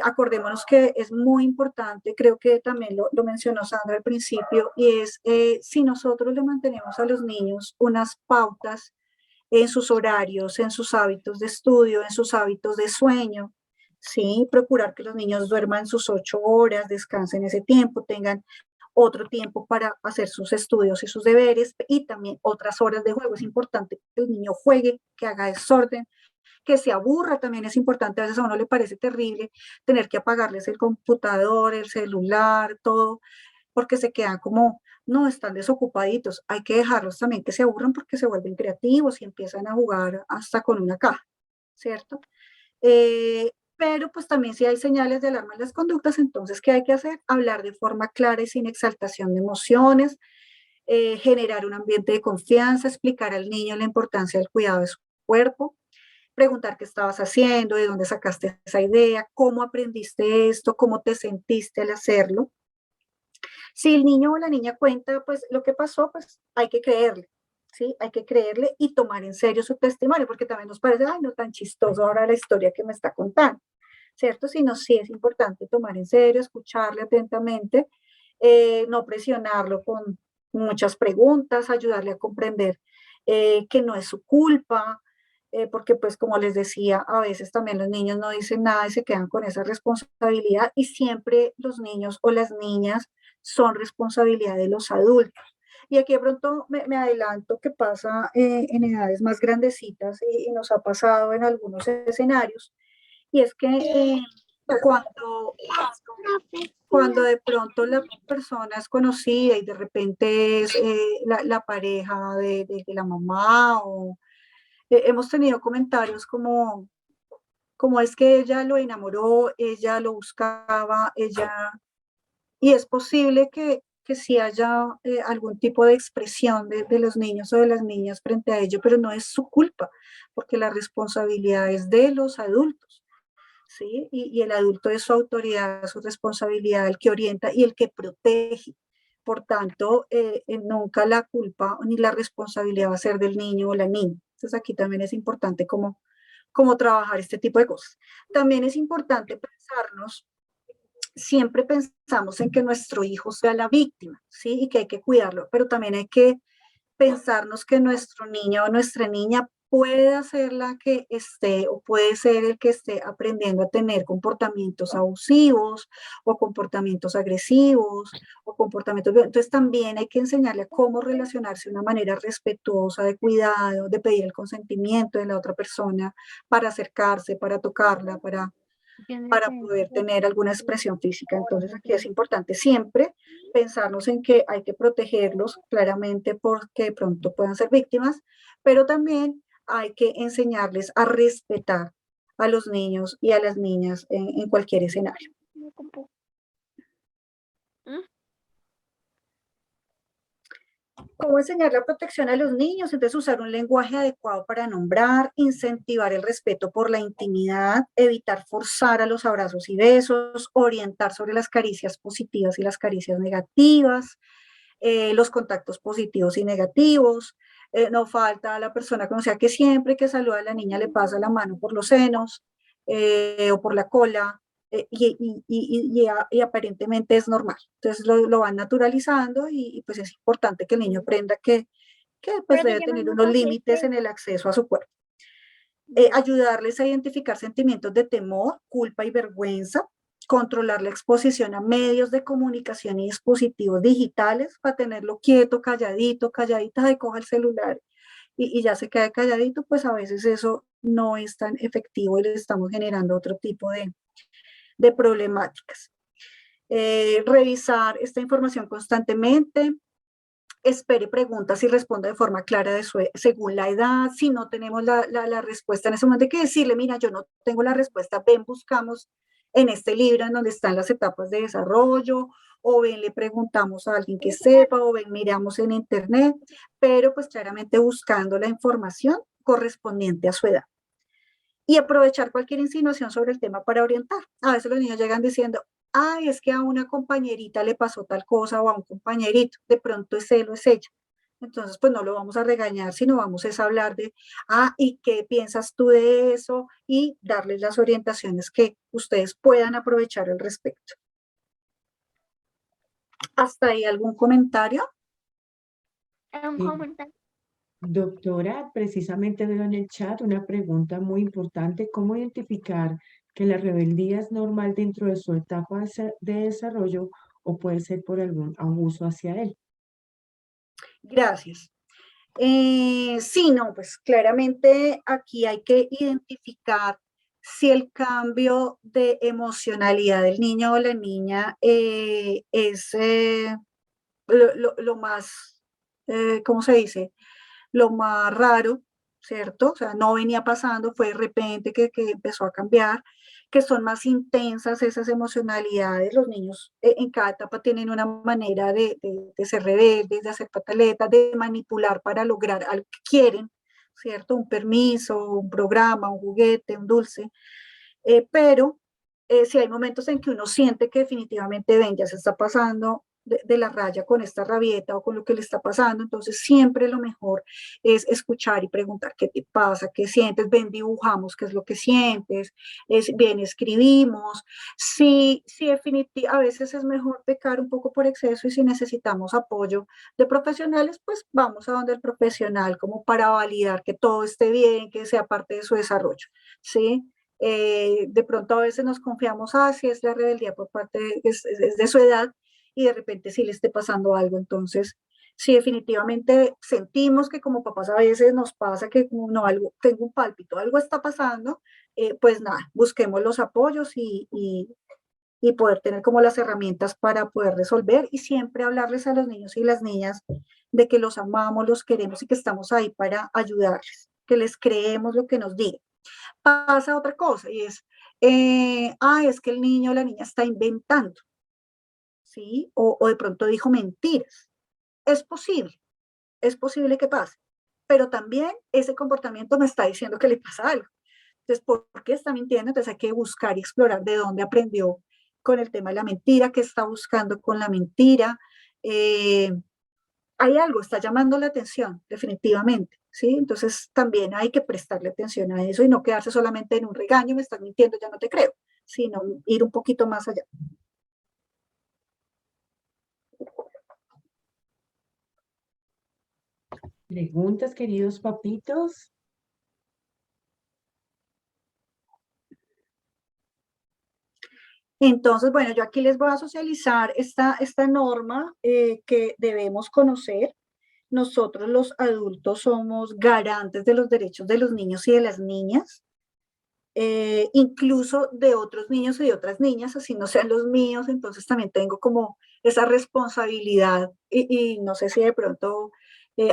S12: Acordémonos que es muy importante, creo que también lo mencionó Sandra al principio, y es si nosotros le mantenemos a los niños unas pautas en sus horarios, en sus hábitos de estudio, en sus hábitos de sueño, ¿sí? Procurar que los niños duerman sus 8 horas, descansen ese tiempo, tengan otro tiempo para hacer sus estudios y sus deberes y también otras horas de juego. Es importante que el niño juegue, que haga desorden, que se aburra, también es importante. A veces a uno le parece terrible tener que apagarles el computador, el celular, todo, porque se quedan como, no, están desocupaditos. Hay que dejarlos también que se aburran porque se vuelven creativos y empiezan a jugar hasta con una caja, ¿cierto? Pero pues también si hay señales de alarma en las conductas, entonces, ¿qué hay que hacer? Hablar de forma clara y sin exaltación de emociones, generar un ambiente de confianza, explicar al niño la importancia del cuidado de su cuerpo, preguntar qué estabas haciendo, de dónde sacaste esa idea, cómo aprendiste esto, cómo te sentiste al hacerlo. Si el niño o la niña cuenta, pues lo que pasó, pues hay que creerle, ¿sí? Hay que creerle y tomar en serio su testimonio, porque también nos parece, ay, no tan chistoso ahora la historia que me está contando, ¿cierto? Sino sí es importante tomar en serio, escucharle atentamente, no presionarlo con muchas preguntas, ayudarle a comprender que no es su culpa, porque pues como les decía, a veces también los niños no dicen nada y se quedan con esa responsabilidad y siempre los niños o las niñas son responsabilidad de los adultos. Y aquí de pronto me adelanto que pasa en edades más grandecitas y nos ha pasado en algunos escenarios, y es que cuando de pronto la persona es conocida y de repente es la pareja de la mamá o hemos tenido comentarios como es que ella lo enamoró, ella lo buscaba, y es posible que sí haya algún tipo de expresión de los niños o de las niñas frente a ello, pero no es su culpa, porque la responsabilidad es de los adultos, ¿sí? Y el adulto es su autoridad, su responsabilidad, el que orienta y el que protege. Por tanto, nunca la culpa ni la responsabilidad va a ser del niño o la niña. Entonces aquí también es importante cómo trabajar este tipo de cosas. También es importante pensarnos, siempre pensamos en que nuestro hijo sea la víctima, ¿sí? Y que hay que cuidarlo, pero también hay que pensarnos que nuestro niño o nuestra niña puede ser la que esté o puede ser el que esté aprendiendo a tener comportamientos abusivos o comportamientos agresivos o comportamientos violentos. Entonces también hay que enseñarle a cómo relacionarse de una manera respetuosa, de cuidado, de pedir el consentimiento de la otra persona para acercarse, para tocarla, para poder tener alguna expresión física. Entonces aquí es importante siempre pensarnos en que hay que protegerlos claramente porque de pronto puedan ser víctimas, pero también hay que enseñarles a respetar a los niños y a las niñas en cualquier escenario. ¿Cómo enseñar la protección a los niños? Entonces, usar un lenguaje adecuado para nombrar, incentivar el respeto por la intimidad, evitar forzar a los abrazos y besos, orientar sobre las caricias positivas y las caricias negativas, los contactos positivos y negativos. No falta la persona conocida que siempre que saluda a la niña le pasa la mano por los senos o por la cola. Y aparentemente es normal. Entonces lo van naturalizando y pues es importante que el niño aprenda que pues debe tener unos límites en el acceso a su cuerpo. Ayudarles a identificar sentimientos de temor, culpa y vergüenza, controlar la exposición a medios de comunicación y dispositivos digitales para tenerlo quieto, calladito, calladita, de coja el celular y ya se queda calladito, pues a veces eso no es tan efectivo y le estamos generando otro tipo de problemáticas. Revisar esta información constantemente, espere preguntas y responda de forma clara según la edad. Si no tenemos la respuesta en ese momento, hay que decirle, mira, yo no tengo la respuesta, ven, buscamos en este libro en donde están las etapas de desarrollo, o ven, le preguntamos a alguien que sepa, o ven, miramos en internet, pero pues claramente buscando la información correspondiente a su edad. Y aprovechar cualquier insinuación sobre el tema para orientar. A veces los niños llegan diciendo, ay, es que a una compañerita le pasó tal cosa o a un compañerito, de pronto es él o es ella. Entonces, pues no lo vamos a regañar, sino vamos a hablar de, ¿y qué piensas tú de eso? Y darles las orientaciones que ustedes puedan aprovechar al respecto. ¿Hasta ahí algún comentario?
S2: Un comentario. Doctora, precisamente veo en el chat una pregunta muy importante. ¿Cómo identificar que la rebeldía es normal dentro de su etapa de desarrollo o puede ser por algún abuso hacia él?
S12: Gracias. Sí, no, pues claramente aquí hay que identificar si el cambio de emocionalidad del niño o la niña es lo más, ¿cómo se dice? Lo más raro, ¿cierto? O sea, no venía pasando, fue de repente que empezó a cambiar, que son más intensas esas emocionalidades. Los niños en cada etapa tienen una manera de ser rebeldes, de hacer pataletas, de manipular para lograr algo que quieren, ¿cierto? Un permiso, un programa, un juguete, un dulce. Pero si hay momentos en que uno siente que definitivamente, ven, ya se está pasando de la raya con esta rabieta o con lo que le está pasando, entonces siempre lo mejor es escuchar y preguntar qué te pasa, qué sientes, ven, dibujamos qué es lo que sientes, bien, escribimos. Sí, definitivamente, a veces es mejor pecar un poco por exceso y si necesitamos apoyo de profesionales, pues vamos a donde el profesional como para validar que todo esté bien, que sea parte de su desarrollo, ¿sí? De pronto a veces nos confiamos, si es la rebeldía por parte es de su edad, y de repente sí le esté pasando algo. Entonces, sí, definitivamente sentimos que como papás a veces nos pasa que no, algo, tengo un pálpito, algo está pasando, pues nada, busquemos los apoyos y poder tener como las herramientas para poder resolver y siempre hablarles a los niños y las niñas de que los amamos, los queremos y que estamos ahí para ayudarles, que les creemos lo que nos digan. Pasa otra cosa y es, es que el niño o la niña está inventando, ¿sí? O de pronto dijo mentiras. Es posible que pase, pero también ese comportamiento me está diciendo que le pasa algo. Entonces, ¿por qué está mintiendo? Entonces hay que buscar y explorar de dónde aprendió con el tema de la mentira, qué está buscando con la mentira. Hay algo, está llamando la atención, definitivamente, ¿sí? Entonces también hay que prestarle atención a eso y no quedarse solamente en un regaño, me estás mintiendo, ya no te creo, sino ir un poquito más allá.
S2: ¿Preguntas, queridos papitos?
S12: Entonces, bueno, yo aquí les voy a socializar esta norma que debemos conocer. Nosotros los adultos somos garantes de los derechos de los niños y de las niñas, incluso de otros niños y de otras niñas, así no sean los míos, entonces también tengo como esa responsabilidad y no sé si de pronto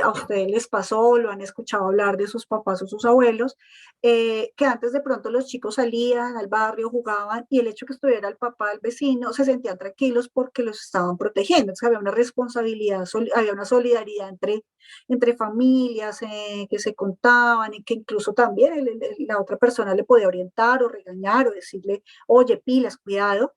S12: a ustedes les pasó, lo han escuchado hablar de sus papás o sus abuelos, que antes de pronto los chicos salían al barrio, jugaban, y el hecho que estuviera el papá, el vecino, se sentían tranquilos porque los estaban protegiendo. Entonces había una responsabilidad, había una solidaridad entre familias que se contaban, y que incluso también la otra persona le podía orientar o regañar o decirle, oye, pilas, cuidado.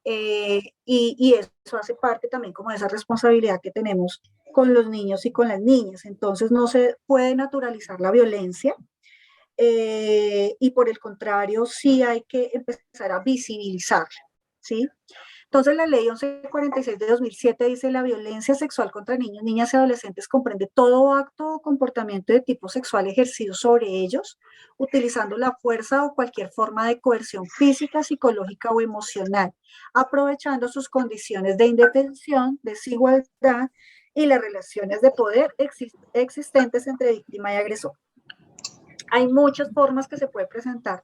S12: Y eso hace parte también como de esa responsabilidad que tenemos con los niños y con las niñas. Entonces no se puede naturalizar la violencia, y por el contrario sí hay que empezar a visibilizarla, ¿sí? Entonces la ley 1146 de 2007 dice: la violencia sexual contra niños, niñas y adolescentes comprende todo acto o comportamiento de tipo sexual ejercido sobre ellos, utilizando la fuerza o cualquier forma de coerción física, psicológica o emocional, aprovechando sus condiciones de indefensión, desigualdad y las relaciones de poder existentes entre víctima y agresor. Hay muchas formas que se puede presentar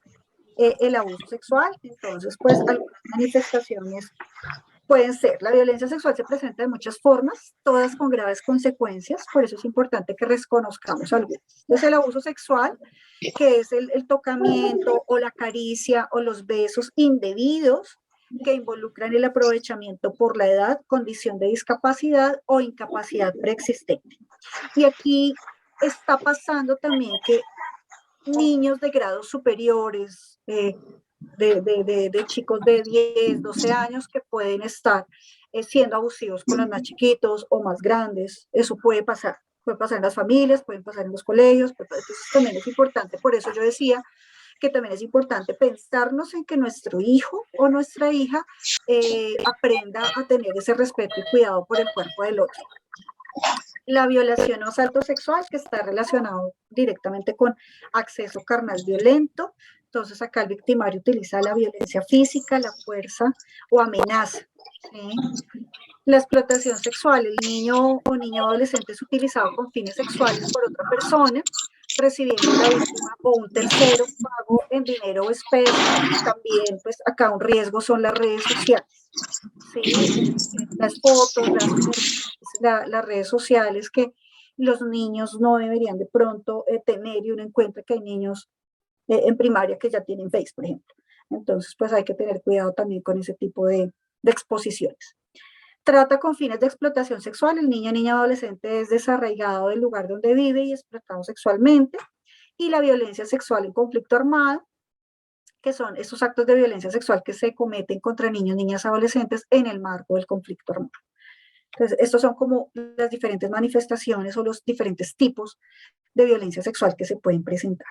S12: el abuso sexual. Entonces, pues algunas manifestaciones pueden ser: la violencia sexual se presenta de muchas formas, todas con graves consecuencias, por eso es importante que reconozcamos algunas. Entonces, el abuso sexual, que es el tocamiento o la caricia o los besos indebidos que involucran el aprovechamiento por la edad, condición de discapacidad o incapacidad preexistente. Y aquí está pasando también que niños de grados superiores, de chicos de 10, 12 años que pueden estar siendo abusivos con los más chiquitos o más grandes. Eso puede pasar en las familias, pueden pasar en los colegios. Entonces también es importante, por eso yo decía que también es importante pensarnos en que nuestro hijo o nuestra hija aprenda a tener ese respeto y cuidado por el cuerpo del otro. La violación o asalto sexual, que está relacionado directamente con acceso carnal violento. Entonces acá el victimario utiliza la violencia física, la fuerza o amenaza, ¿sí? La explotación sexual: el niño o niña adolescente es utilizado con fines sexuales por otra persona, recibiendo la víctima o un tercero pago en dinero o especie. También, pues acá un riesgo son las redes sociales, ¿sí? Las fotos, las redes sociales que los niños no deberían de pronto tener, y uno encuentra que hay niños en primaria que ya tienen Face, por ejemplo. Entonces, pues hay que tener cuidado también con ese tipo de exposiciones. Trata con fines de explotación sexual: el niño o niña adolescente es desarraigado del lugar donde vive y explotado sexualmente. Y la violencia sexual en conflicto armado, que son esos actos de violencia sexual que se cometen contra niños, niñas, adolescentes en el marco del conflicto armado. Entonces, estos son como las diferentes manifestaciones o los diferentes tipos de violencia sexual que se pueden presentar.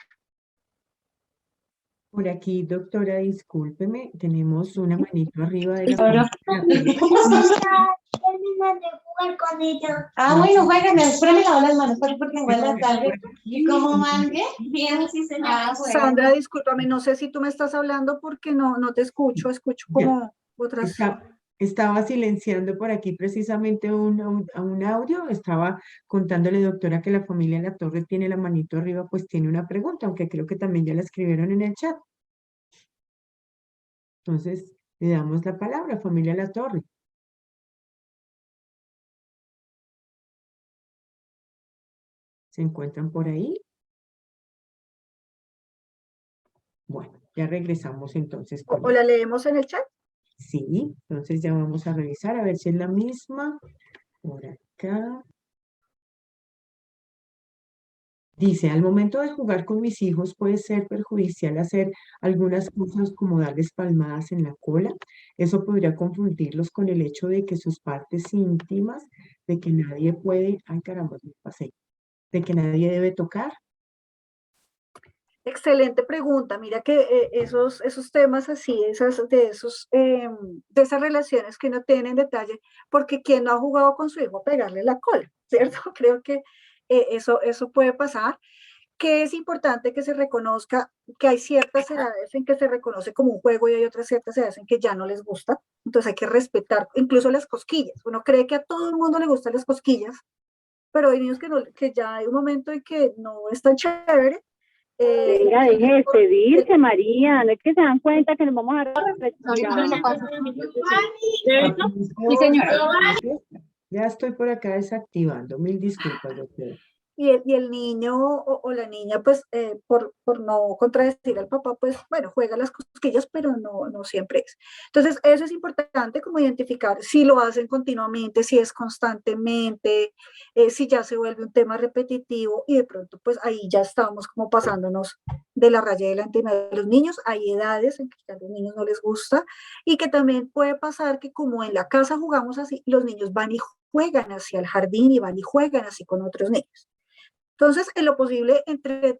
S2: Por aquí, doctora, discúlpeme, tenemos una manito arriba de la...
S11: Ah, bueno, jueguen, espérame, lavar las manos porque igual la tarde. ¿Y cómo van? Bien, sí, señora.
S12: Sandra, discúlpame, no sé si tú me estás hablando porque no te escucho como otras...
S2: Estaba silenciando por aquí precisamente un audio. Estaba contándole, doctora, que la familia La Torre tiene la manito arriba, pues tiene una pregunta, aunque creo que también ya la escribieron en el chat. Entonces, le damos la palabra, familia La Torre. ¿Se encuentran por ahí? Bueno, ya regresamos entonces.
S12: ¿O la leemos en el chat?
S2: Sí, entonces ya vamos a revisar a ver si es la misma. Por acá. Dice: al momento de jugar con mis hijos puede ser perjudicial hacer algunas cosas como darles palmadas en la cola. Eso podría confundirlos con el hecho de que sus partes íntimas, de que nadie puede, ay caramba, me pasé, de que nadie debe tocar.
S12: Excelente pregunta. Mira que esos temas así, de esas relaciones que uno tiene en detalle, porque ¿quién no ha jugado con su hijo a pegarle la cola? ¿Cierto? Creo que eso puede pasar. Que es importante que se reconozca que hay ciertas edades en que se reconoce como un juego y hay otras ciertas edades en que ya no les gusta. Entonces hay que respetar incluso las cosquillas. Uno cree que a todo el mundo le gustan las cosquillas, pero hay niños que ya hay un momento en que no es tan chévere.
S17: Venga, deje de pedirse, María, no es que se dan cuenta que nos vamos a respetar.
S2: Sí, señora. Ya estoy por acá desactivando. Mil disculpas, doctora.
S12: Y el niño o la niña, pues, por no contradecir al papá, pues, bueno, juega las cosquillas, pero no siempre es. Entonces, eso es importante como identificar si lo hacen continuamente, si es constantemente, si ya se vuelve un tema repetitivo y de pronto, pues, ahí ya estamos como pasándonos de la raya de la intimidad de los niños. Hay edades en que a los niños no les gusta y que también puede pasar que como en la casa jugamos así, los niños van y juegan hacia el jardín y van y juegan así con otros niños. Entonces, en lo posible, entre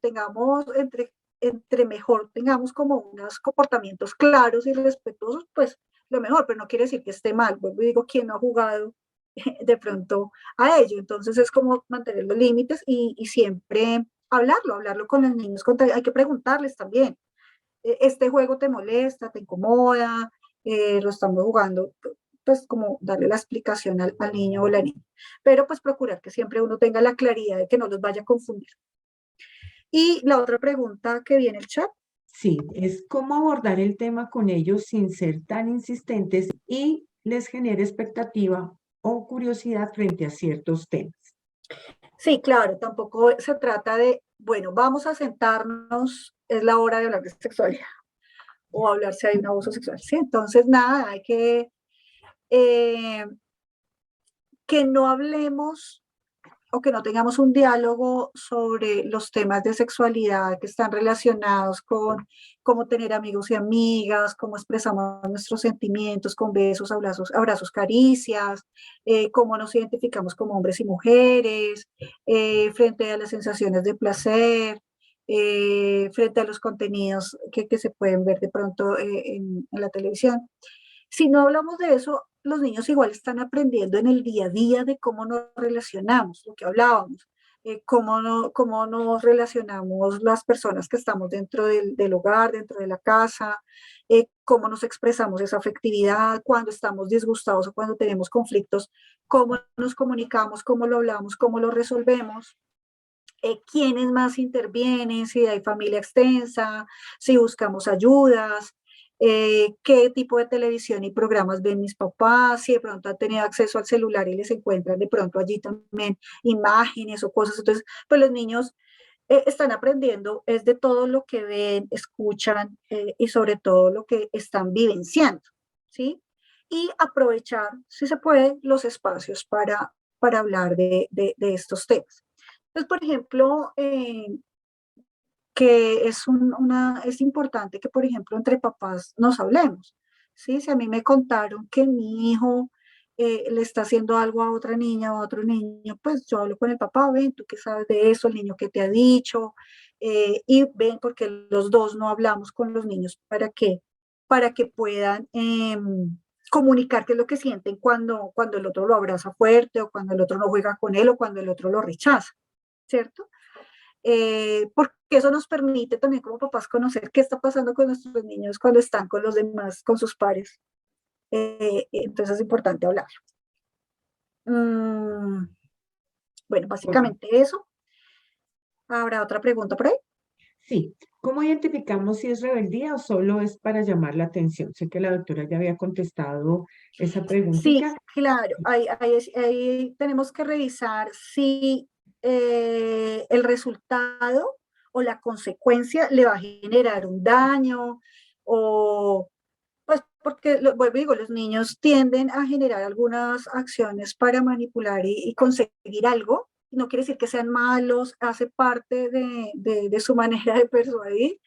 S12: mejor tengamos como unos comportamientos claros y respetuosos, pues lo mejor, pero no quiere decir que esté mal. Vuelvo y digo, ¿quién no ha jugado de pronto a ello? Entonces, es como mantener los límites y siempre hablarlo con los niños. Hay que preguntarles también, ¿este juego te molesta, te incomoda? ¿Lo estamos jugando? Pues como darle la explicación al niño o la niña, pero pues procurar que siempre uno tenga la claridad de que no los vaya a confundir. Y la otra pregunta que viene en el chat.
S2: Sí, es cómo abordar el tema con ellos sin ser tan insistentes y les genere expectativa o curiosidad frente a ciertos temas.
S12: Sí, claro, tampoco se trata de, bueno, vamos a sentarnos, es la hora de hablar de sexualidad o hablar si hay un abuso sexual. Sí, entonces nada, hay que no hablemos o que no tengamos un diálogo sobre los temas de sexualidad que están relacionados con cómo tener amigos y amigas, cómo expresamos nuestros sentimientos con besos, abrazos, caricias, cómo nos identificamos como hombres y mujeres, frente a las sensaciones de placer, frente a los contenidos que se pueden ver de pronto en la televisión. Si no hablamos de eso, los niños igual están aprendiendo en el día a día de cómo nos relacionamos, lo que hablábamos, cómo nos relacionamos las personas que estamos dentro del hogar, dentro de la casa, cómo nos expresamos esa afectividad, cuando estamos disgustados o cuando tenemos conflictos, cómo nos comunicamos, cómo lo hablamos, cómo lo resolvemos. ¿Quiénes más intervienen? Si hay familia extensa, si buscamos ayudas, qué tipo de televisión y programas ven mis papás, si de pronto han tenido acceso al celular y les encuentran de pronto allí también imágenes o cosas. Entonces, pues los niños están aprendiendo es de todo lo que ven, escuchan y sobre todo lo que están vivenciando, ¿sí? Y aprovechar, si se puede, los espacios para hablar de estos temas. Entonces, por ejemplo, que es importante que, por ejemplo, entre papás nos hablemos, ¿sí? Si a mí me contaron que mi hijo le está haciendo algo a otra niña o a otro niño, pues yo hablo con el papá, ven, tú qué sabes de eso, el niño qué te ha dicho, y ven, porque los dos no hablamos con los niños para que puedan comunicar qué es lo que sienten cuando el otro lo abraza fuerte o cuando el otro no juega con él o cuando el otro lo rechaza, ¿cierto? Porque eso nos permite también como papás conocer qué está pasando con nuestros niños cuando están con los demás, con sus pares. Entonces es importante hablar. Bueno, básicamente eso. ¿Habrá otra pregunta por ahí?
S2: Sí. ¿Cómo identificamos si es rebeldía o solo es para llamar la atención? Sé que la doctora ya había contestado esa preguntita.
S12: Sí, claro. Ahí tenemos que revisar si el resultado o la consecuencia le va a generar un daño o pues porque, vuelvo y digo, los niños tienden a generar algunas acciones para manipular y conseguir algo. No quiere decir que sean malos, hace parte de su manera de persuadir.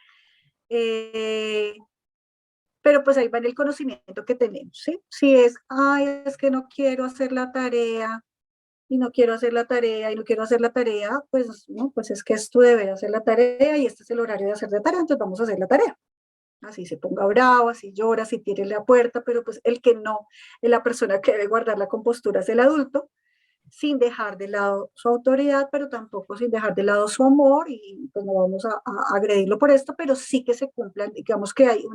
S12: Pero pues ahí va en el conocimiento que tenemos, ¿sí? Si es, ay, es que no quiero hacer la tarea, y no quiero hacer la tarea, y no quiero hacer la tarea, pues no, pues es que es tu deber hacer la tarea, y este es el horario de hacer la tarea, entonces vamos a hacer la tarea. Así se ponga bravo, así llora, así tire la puerta, pero pues el que no, es la persona que debe guardar la compostura es el adulto, sin dejar de lado su autoridad, pero tampoco sin dejar de lado su amor, y pues no vamos a agredirlo por esto, pero sí que se cumplan, digamos que hay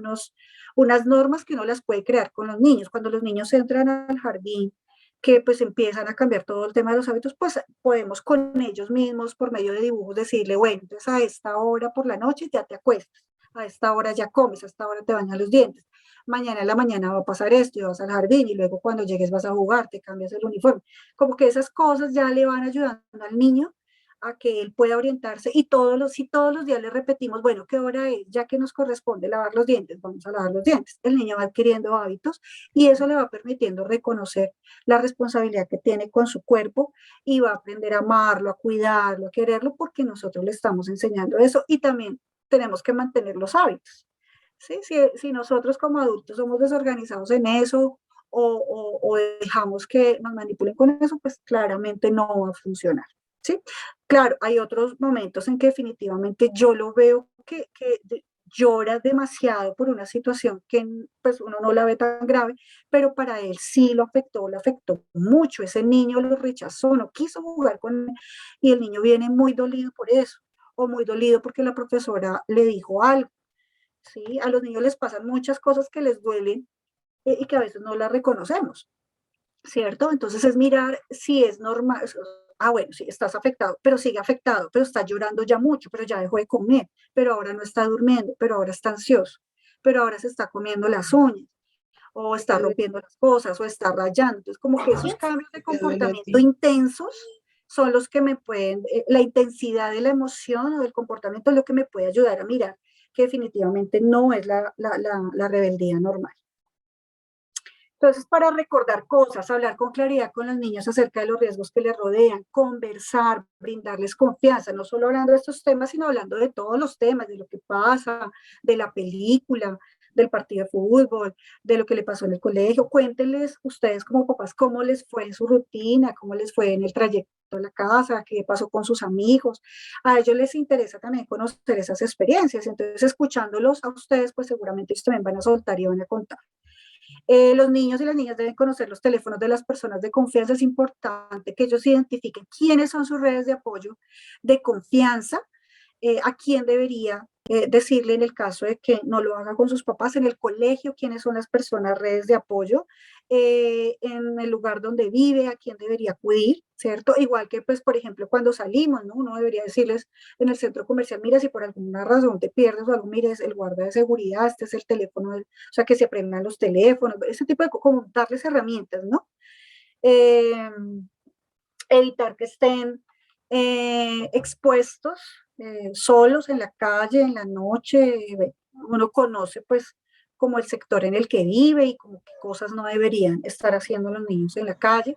S12: unas normas que uno las puede crear con los niños. Cuando los niños entran al jardín, que pues empiezan a cambiar todo el tema de los hábitos, pues podemos con ellos mismos, por medio de dibujos, decirle, bueno, entonces a esta hora por la noche ya te acuestas, a esta hora ya comes, a esta hora te bañas los dientes, mañana en la mañana va a pasar esto y vas al jardín y luego cuando llegues vas a jugar, te cambias el uniforme. Como que esas cosas ya le van ayudando al niño a que él pueda orientarse y si todos los días le repetimos, bueno, ¿qué hora es? Ya que nos corresponde lavar los dientes, vamos a lavar los dientes. El niño va adquiriendo hábitos y eso le va permitiendo reconocer la responsabilidad que tiene con su cuerpo y va a aprender a amarlo, a cuidarlo, a quererlo porque nosotros le estamos enseñando eso y también tenemos que mantener los hábitos. ¿Sí? Si nosotros como adultos somos desorganizados en eso o dejamos que nos manipulen con eso, pues claramente no va a funcionar. ¿Sí? Claro, hay otros momentos en que definitivamente yo lo veo que llora demasiado por una situación que pues uno no la ve tan grave, pero para él sí lo afectó mucho. Ese niño lo rechazó, no quiso jugar con él y el niño viene muy dolido por eso, o muy dolido porque la profesora le dijo algo. ¿Sí? A los niños les pasan muchas cosas que les duelen y que a veces no las reconocemos, ¿cierto? Entonces es mirar si es normal. Bueno, sí, estás afectado, pero sigue afectado, pero está llorando ya mucho, pero ya dejó de comer, pero ahora no está durmiendo, pero ahora está ansioso, pero ahora se está comiendo las uñas, o está rompiendo las cosas, o está rayando. Entonces, como que esos cambios de comportamiento intensos son los que me pueden, la intensidad de la emoción o del comportamiento es lo que me puede ayudar a mirar que definitivamente no es la rebeldía normal. Entonces, para recordar cosas, hablar con claridad con los niños acerca de los riesgos que les rodean, conversar, brindarles confianza, no solo hablando de estos temas, sino hablando de todos los temas, de lo que pasa, de la película, del partido de fútbol, de lo que le pasó en el colegio. Cuéntenles ustedes como papás cómo les fue en su rutina, cómo les fue en el trayecto a la casa, qué pasó con sus amigos. A ellos les interesa también conocer esas experiencias. Entonces, escuchándolos a ustedes, pues seguramente ellos también van a soltar y van a contar. Los niños y las niñas deben conocer los teléfonos de las personas de confianza. Es importante que ellos identifiquen quiénes son sus redes de apoyo de confianza, a quién debería decirle en el caso de que no lo haga con sus papás, en el colegio, quiénes son las personas, redes de apoyo, en el lugar donde vive, a quién debería acudir, ¿cierto? Igual que, pues, por ejemplo, cuando salimos, ¿no? Uno debería decirles en el centro comercial, mira, si por alguna razón te pierdes o algo, mire, es el guarda de seguridad, este es el teléfono, o sea, que se aprendan los teléfonos, ese tipo de, como darles herramientas, ¿no? Evitar que estén expuestos, solos en la calle, en la noche. Uno conoce pues como el sector en el que vive y como qué cosas no deberían estar haciendo los niños en la calle.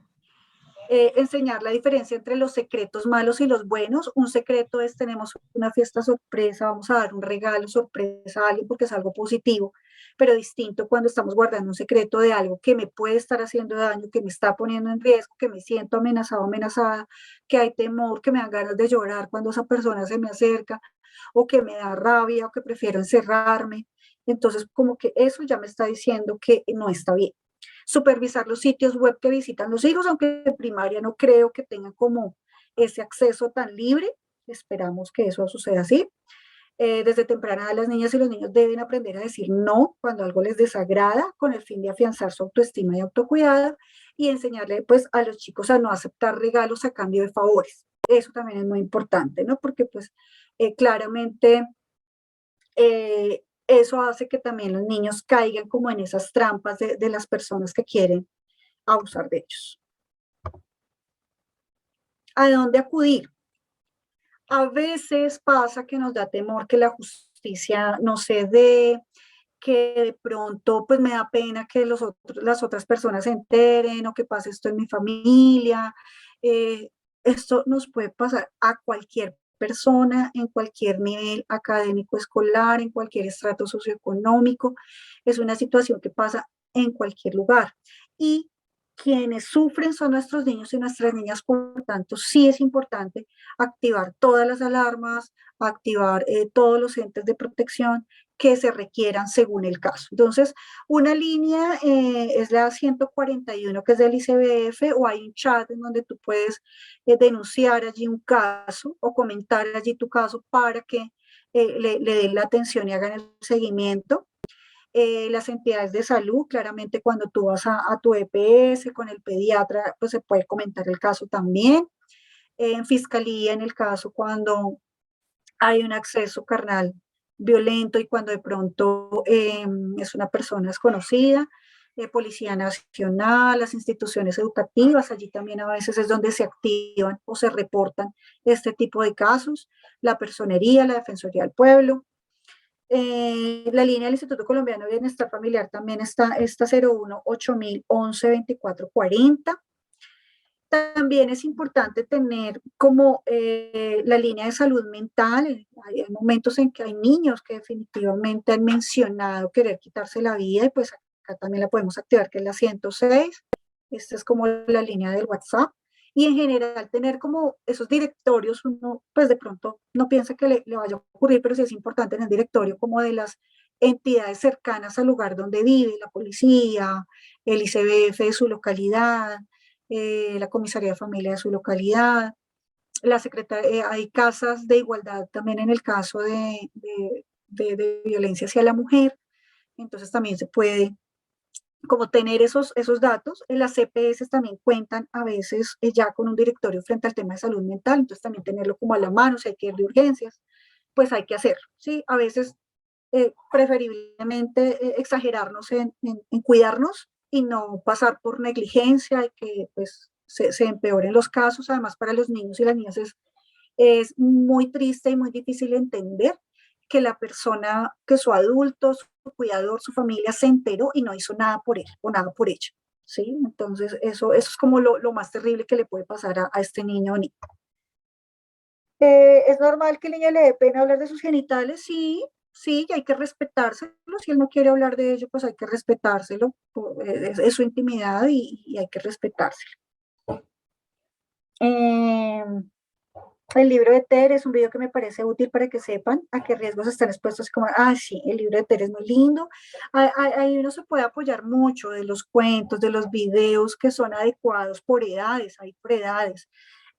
S12: Enseñar la diferencia entre los secretos malos y los buenos. Un secreto es, tenemos una fiesta sorpresa, vamos a dar un regalo sorpresa a alguien porque es algo positivo, pero distinto cuando estamos guardando un secreto de algo que me puede estar haciendo daño, que me está poniendo en riesgo, que me siento amenazado, amenazada, que hay temor, que me dan ganas de llorar cuando esa persona se me acerca, o que me da rabia, o que prefiero encerrarme. Entonces, como que eso ya me está diciendo que no está bien. Supervisar los sitios web que visitan los hijos, aunque en primaria no creo que tengan como ese acceso tan libre. Esperamos que eso suceda así. Desde temprana edad las niñas y los niños deben aprender a decir no cuando algo les desagrada, con el fin de afianzar su autoestima y autocuidado, y enseñarle pues a los chicos a no aceptar regalos a cambio de favores. Eso también es muy importante, ¿no? Porque pues claramente eso hace que también los niños caigan como en esas trampas de las personas que quieren abusar de ellos. ¿A dónde acudir? A veces pasa que nos da temor que la justicia no se dé, que de pronto pues me da pena que las otras personas se enteren o que pase esto en mi familia. Esto nos puede pasar a cualquier persona, en cualquier nivel académico escolar, en cualquier estrato socioeconómico. Es una situación que pasa en cualquier lugar. Y quienes sufren son nuestros niños y nuestras niñas, por tanto, sí es importante activar todas las alarmas, activar todos los entes de protección que se requieran según el caso. Entonces, una línea es la 141, que es del ICBF, o hay un chat en donde tú puedes denunciar allí un caso o comentar allí tu caso para que le den la atención y hagan el seguimiento. Las entidades de salud, claramente cuando tú vas a tu EPS con el pediatra, pues se puede comentar el caso también. En fiscalía, en el caso cuando hay un acceso carnal violento y cuando de pronto es una persona desconocida. Policía Nacional, las instituciones educativas, allí también a veces es donde se activan o se reportan este tipo de casos, la personería, la Defensoría del Pueblo. La línea del Instituto Colombiano de Bienestar Familiar también está, esta 01 8000 11 24 40. También es importante tener como la línea de salud mental. Hay momentos en que hay niños que definitivamente han mencionado querer quitarse la vida y pues acá también la podemos activar, que es la 106. Esta es como la línea del WhatsApp. Y en general tener como esos directorios, uno pues de pronto no piensa que le vaya a ocurrir, pero sí es importante en el directorio como de las entidades cercanas al lugar donde vive, la policía, el ICBF de su localidad, la comisaría de familia de su localidad, hay casas de igualdad también en el caso de violencia hacia la mujer, entonces también se puede como tener esos datos. Las CPS también cuentan a veces ya con un directorio frente al tema de salud mental, entonces también tenerlo como a la mano, si hay que ir de urgencias, pues hay que hacerlo, ¿sí? A veces preferiblemente exagerarnos en cuidarnos y no pasar por negligencia y que pues se empeoren los casos. Además, para los niños y las niñas es muy triste y muy difícil entender que la persona, que su adulto, su cuidador, su familia se enteró y no hizo nada por él o nada por ella, ¿sí? Entonces, eso es como lo más terrible que le puede pasar a este niño o niña. ¿Es normal que el niño le dé pena hablar de sus genitales? Sí, sí, y hay que respetárselo. Si él no quiere hablar de ello, pues hay que respetárselo. Es su intimidad y hay que respetárselo. El libro de Ter es un video que me parece útil para que sepan a qué riesgos están expuestos. Como, sí, el libro de Ter es muy lindo. Ahí uno se puede apoyar mucho de los cuentos, de los videos que son adecuados por edades, hay por edades.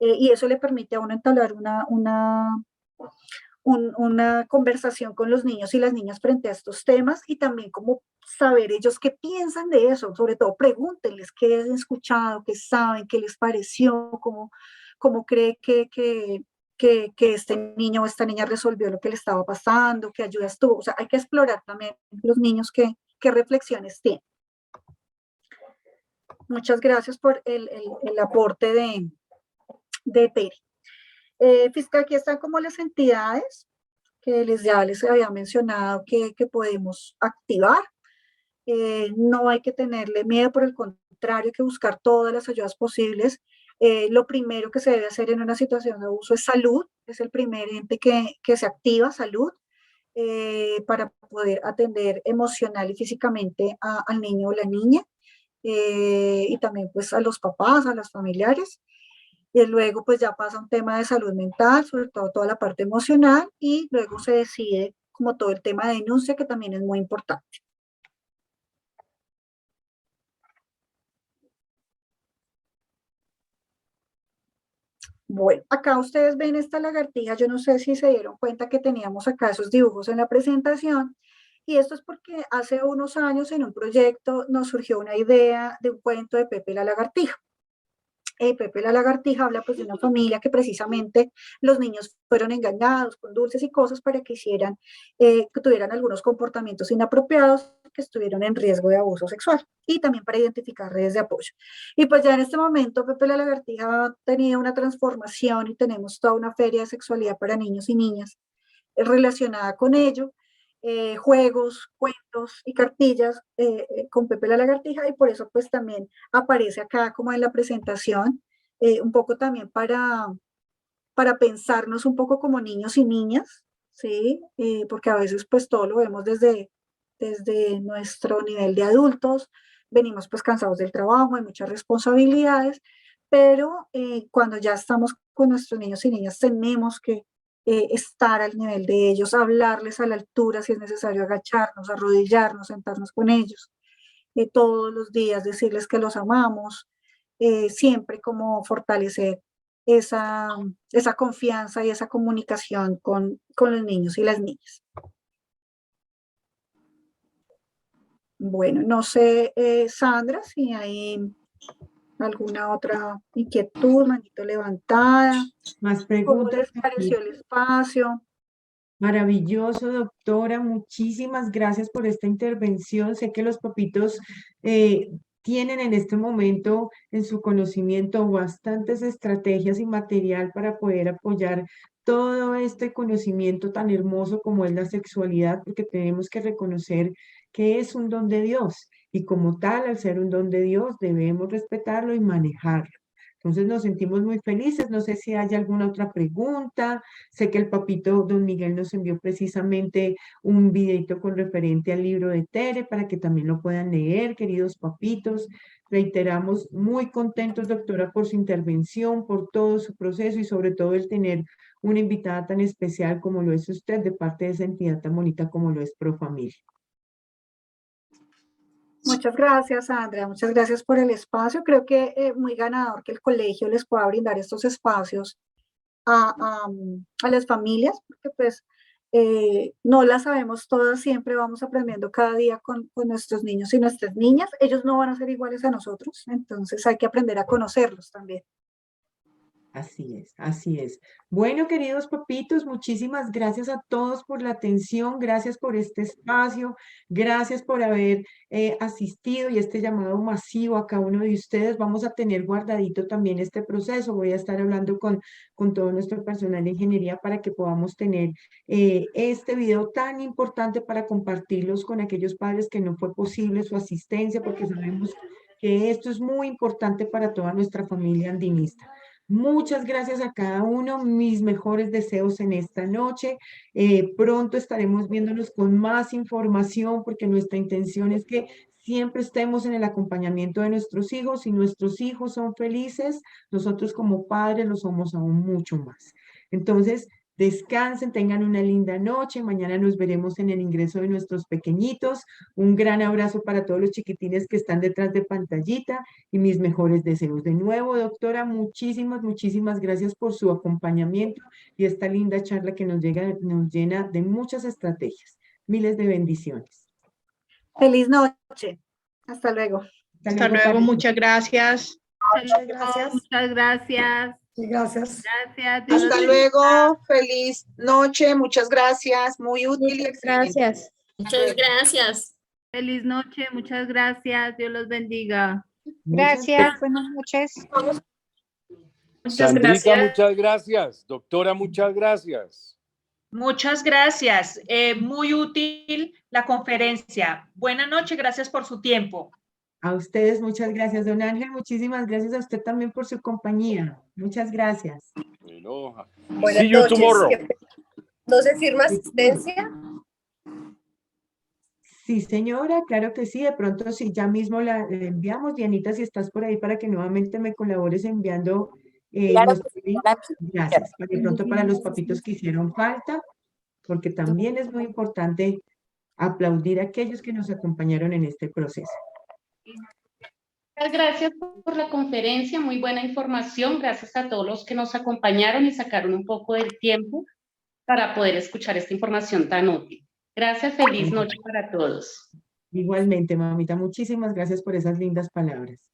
S12: Y eso le permite a uno entablar una conversación con los niños y las niñas frente a estos temas y también como saber ellos qué piensan de eso. Sobre todo pregúntenles qué han escuchado, qué saben, qué les pareció, cómo cree que este niño o esta niña resolvió lo que le estaba pasando, qué ayudas tuvo. O sea, hay que explorar también los niños qué reflexiones tienen. Muchas gracias por el aporte de Peri. Fiscal, aquí están como las entidades que ya les había mencionado que podemos activar. No hay que tenerle miedo, por el contrario, hay que buscar todas las ayudas posibles. Lo primero que se debe hacer en una situación de abuso es salud, es el primer ente que se activa, salud, para poder atender emocional y físicamente al niño o la niña, y también pues a los papás, a los familiares. Y luego pues ya pasa un tema de salud mental, sobre todo toda la parte emocional, y luego se decide como todo el tema de denuncia, que también es muy importante. Bueno, acá ustedes ven esta lagartija, yo no sé si se dieron cuenta que teníamos acá esos dibujos en la presentación, y esto es porque hace unos años en un proyecto nos surgió una idea de un cuento de Pepe la lagartija. Pepe la lagartija habla pues de una familia que precisamente los niños fueron engañados con dulces y cosas para que que tuvieran algunos comportamientos inapropiados, que estuvieron en riesgo de abuso sexual, y también para identificar redes de apoyo. Y pues ya en este momento Pepe la lagartija ha tenido una transformación y tenemos toda una feria de sexualidad para niños y niñas relacionada con ello. Juegos, cuentos y cartillas con Pepe la lagartija, y por eso pues también aparece acá como en la presentación, un poco también para pensarnos un poco como niños y niñas, ¿sí? Porque a veces pues todo lo vemos desde nuestro nivel de adultos, venimos pues cansados del trabajo, hay muchas responsabilidades, pero cuando ya estamos con nuestros niños y niñas tenemos que estar al nivel de ellos, hablarles a la altura, si es necesario agacharnos, arrodillarnos, sentarnos con ellos, todos los días decirles que los amamos, siempre como fortalecer esa confianza y esa comunicación con los niños y las niñas. Bueno, no sé, Sandra, si hay alguna otra inquietud, manito levantada.
S2: Más
S12: ¿Cómo
S2: preguntas.
S12: les pareció el espacio?
S2: Maravilloso, doctora. Muchísimas gracias por esta intervención. Sé que los papitos tienen en este momento en su conocimiento bastantes estrategias y material para poder apoyar todo este conocimiento tan hermoso como es la sexualidad, porque tenemos que reconocer que es un don de Dios y como tal, al ser un don de Dios, debemos respetarlo y manejarlo. Entonces nos sentimos muy felices. No sé si hay alguna otra pregunta. Sé que el papito don Miguel nos envió precisamente un videito con referente al libro de Tere para que también lo puedan leer, queridos papitos. Reiteramos, muy contentos, doctora, por su intervención, por todo su proceso y sobre todo el tener una invitada tan especial como lo es usted de parte de esa entidad tan bonita como lo es Profamilia.
S12: Muchas gracias, Andrea. Muchas gracias por el espacio. Creo que muy ganador que el colegio les pueda brindar estos espacios a las familias, porque pues no las sabemos todas, siempre vamos aprendiendo cada día con nuestros niños y nuestras niñas. Ellos no van a ser iguales a nosotros, entonces hay que aprender a conocerlos también.
S2: Así es, así es. Bueno, queridos papitos, muchísimas gracias a todos por la atención, gracias por este espacio, gracias por haber asistido y este llamado masivo a cada uno de ustedes. Vamos a tener guardadito también este proceso. Voy a estar hablando con todo nuestro personal de ingeniería para que podamos tener este video tan importante para compartirlos con aquellos padres que no fue posible su asistencia, porque sabemos que esto es muy importante para toda nuestra familia andinista. Muchas gracias a cada uno, mis mejores deseos en esta noche. Pronto estaremos viéndonos con más información porque nuestra intención es que siempre estemos en el acompañamiento de nuestros hijos. Si nuestros hijos son felices, nosotros como padres lo somos aún mucho más. Entonces, descansen, tengan una linda noche. Mañana nos veremos en el ingreso de nuestros pequeñitos. Un gran abrazo para todos los chiquitines que están detrás de pantallita y mis mejores deseos. De nuevo, doctora, muchísimas gracias por su acompañamiento y esta linda charla que nos llena de muchas estrategias. Miles de bendiciones.
S12: Feliz noche. Hasta luego.
S7: Hasta luego, muchas gracias.
S4: Muchas gracias. Muchas gracias.
S18: Gracias.
S4: Gracias. Dios
S18: Hasta
S4: los
S18: luego.
S4: bendiga.
S18: Feliz noche. Muchas gracias. Muy útil y excelente.
S9: Gracias. Muchas gracias.
S4: Feliz noche. Muchas gracias. Dios los bendiga.
S13: Gracias. Buenas noches.
S9: Muchas
S19: Sandrita,
S9: gracias.
S19: muchas gracias. Doctora, muchas gracias.
S20: Muchas gracias. Muy útil la conferencia. Buenas noches. Gracias por su tiempo.
S2: A ustedes, muchas gracias, don Ángel. Muchísimas gracias a usted también por su compañía. Muchas gracias.
S19: Bueno,
S11: Buenas
S19: see you
S11: noches.
S19: tomorrow.
S11: ¿No se firma asistencia?
S2: Sí, señora, claro que sí. De pronto, sí, ya mismo la enviamos. Dianita, si estás por ahí para que nuevamente me colabores enviando los links. Gracias. De pronto para los papitos que hicieron falta, porque también es muy importante aplaudir a aquellos que nos acompañaron en este proceso.
S5: Muchas gracias por la conferencia, muy buena información. Gracias a todos los que nos acompañaron y sacaron un poco del tiempo para poder escuchar esta información tan útil. Gracias, feliz noche para todos.
S2: Igualmente, mamita, muchísimas gracias por esas lindas palabras.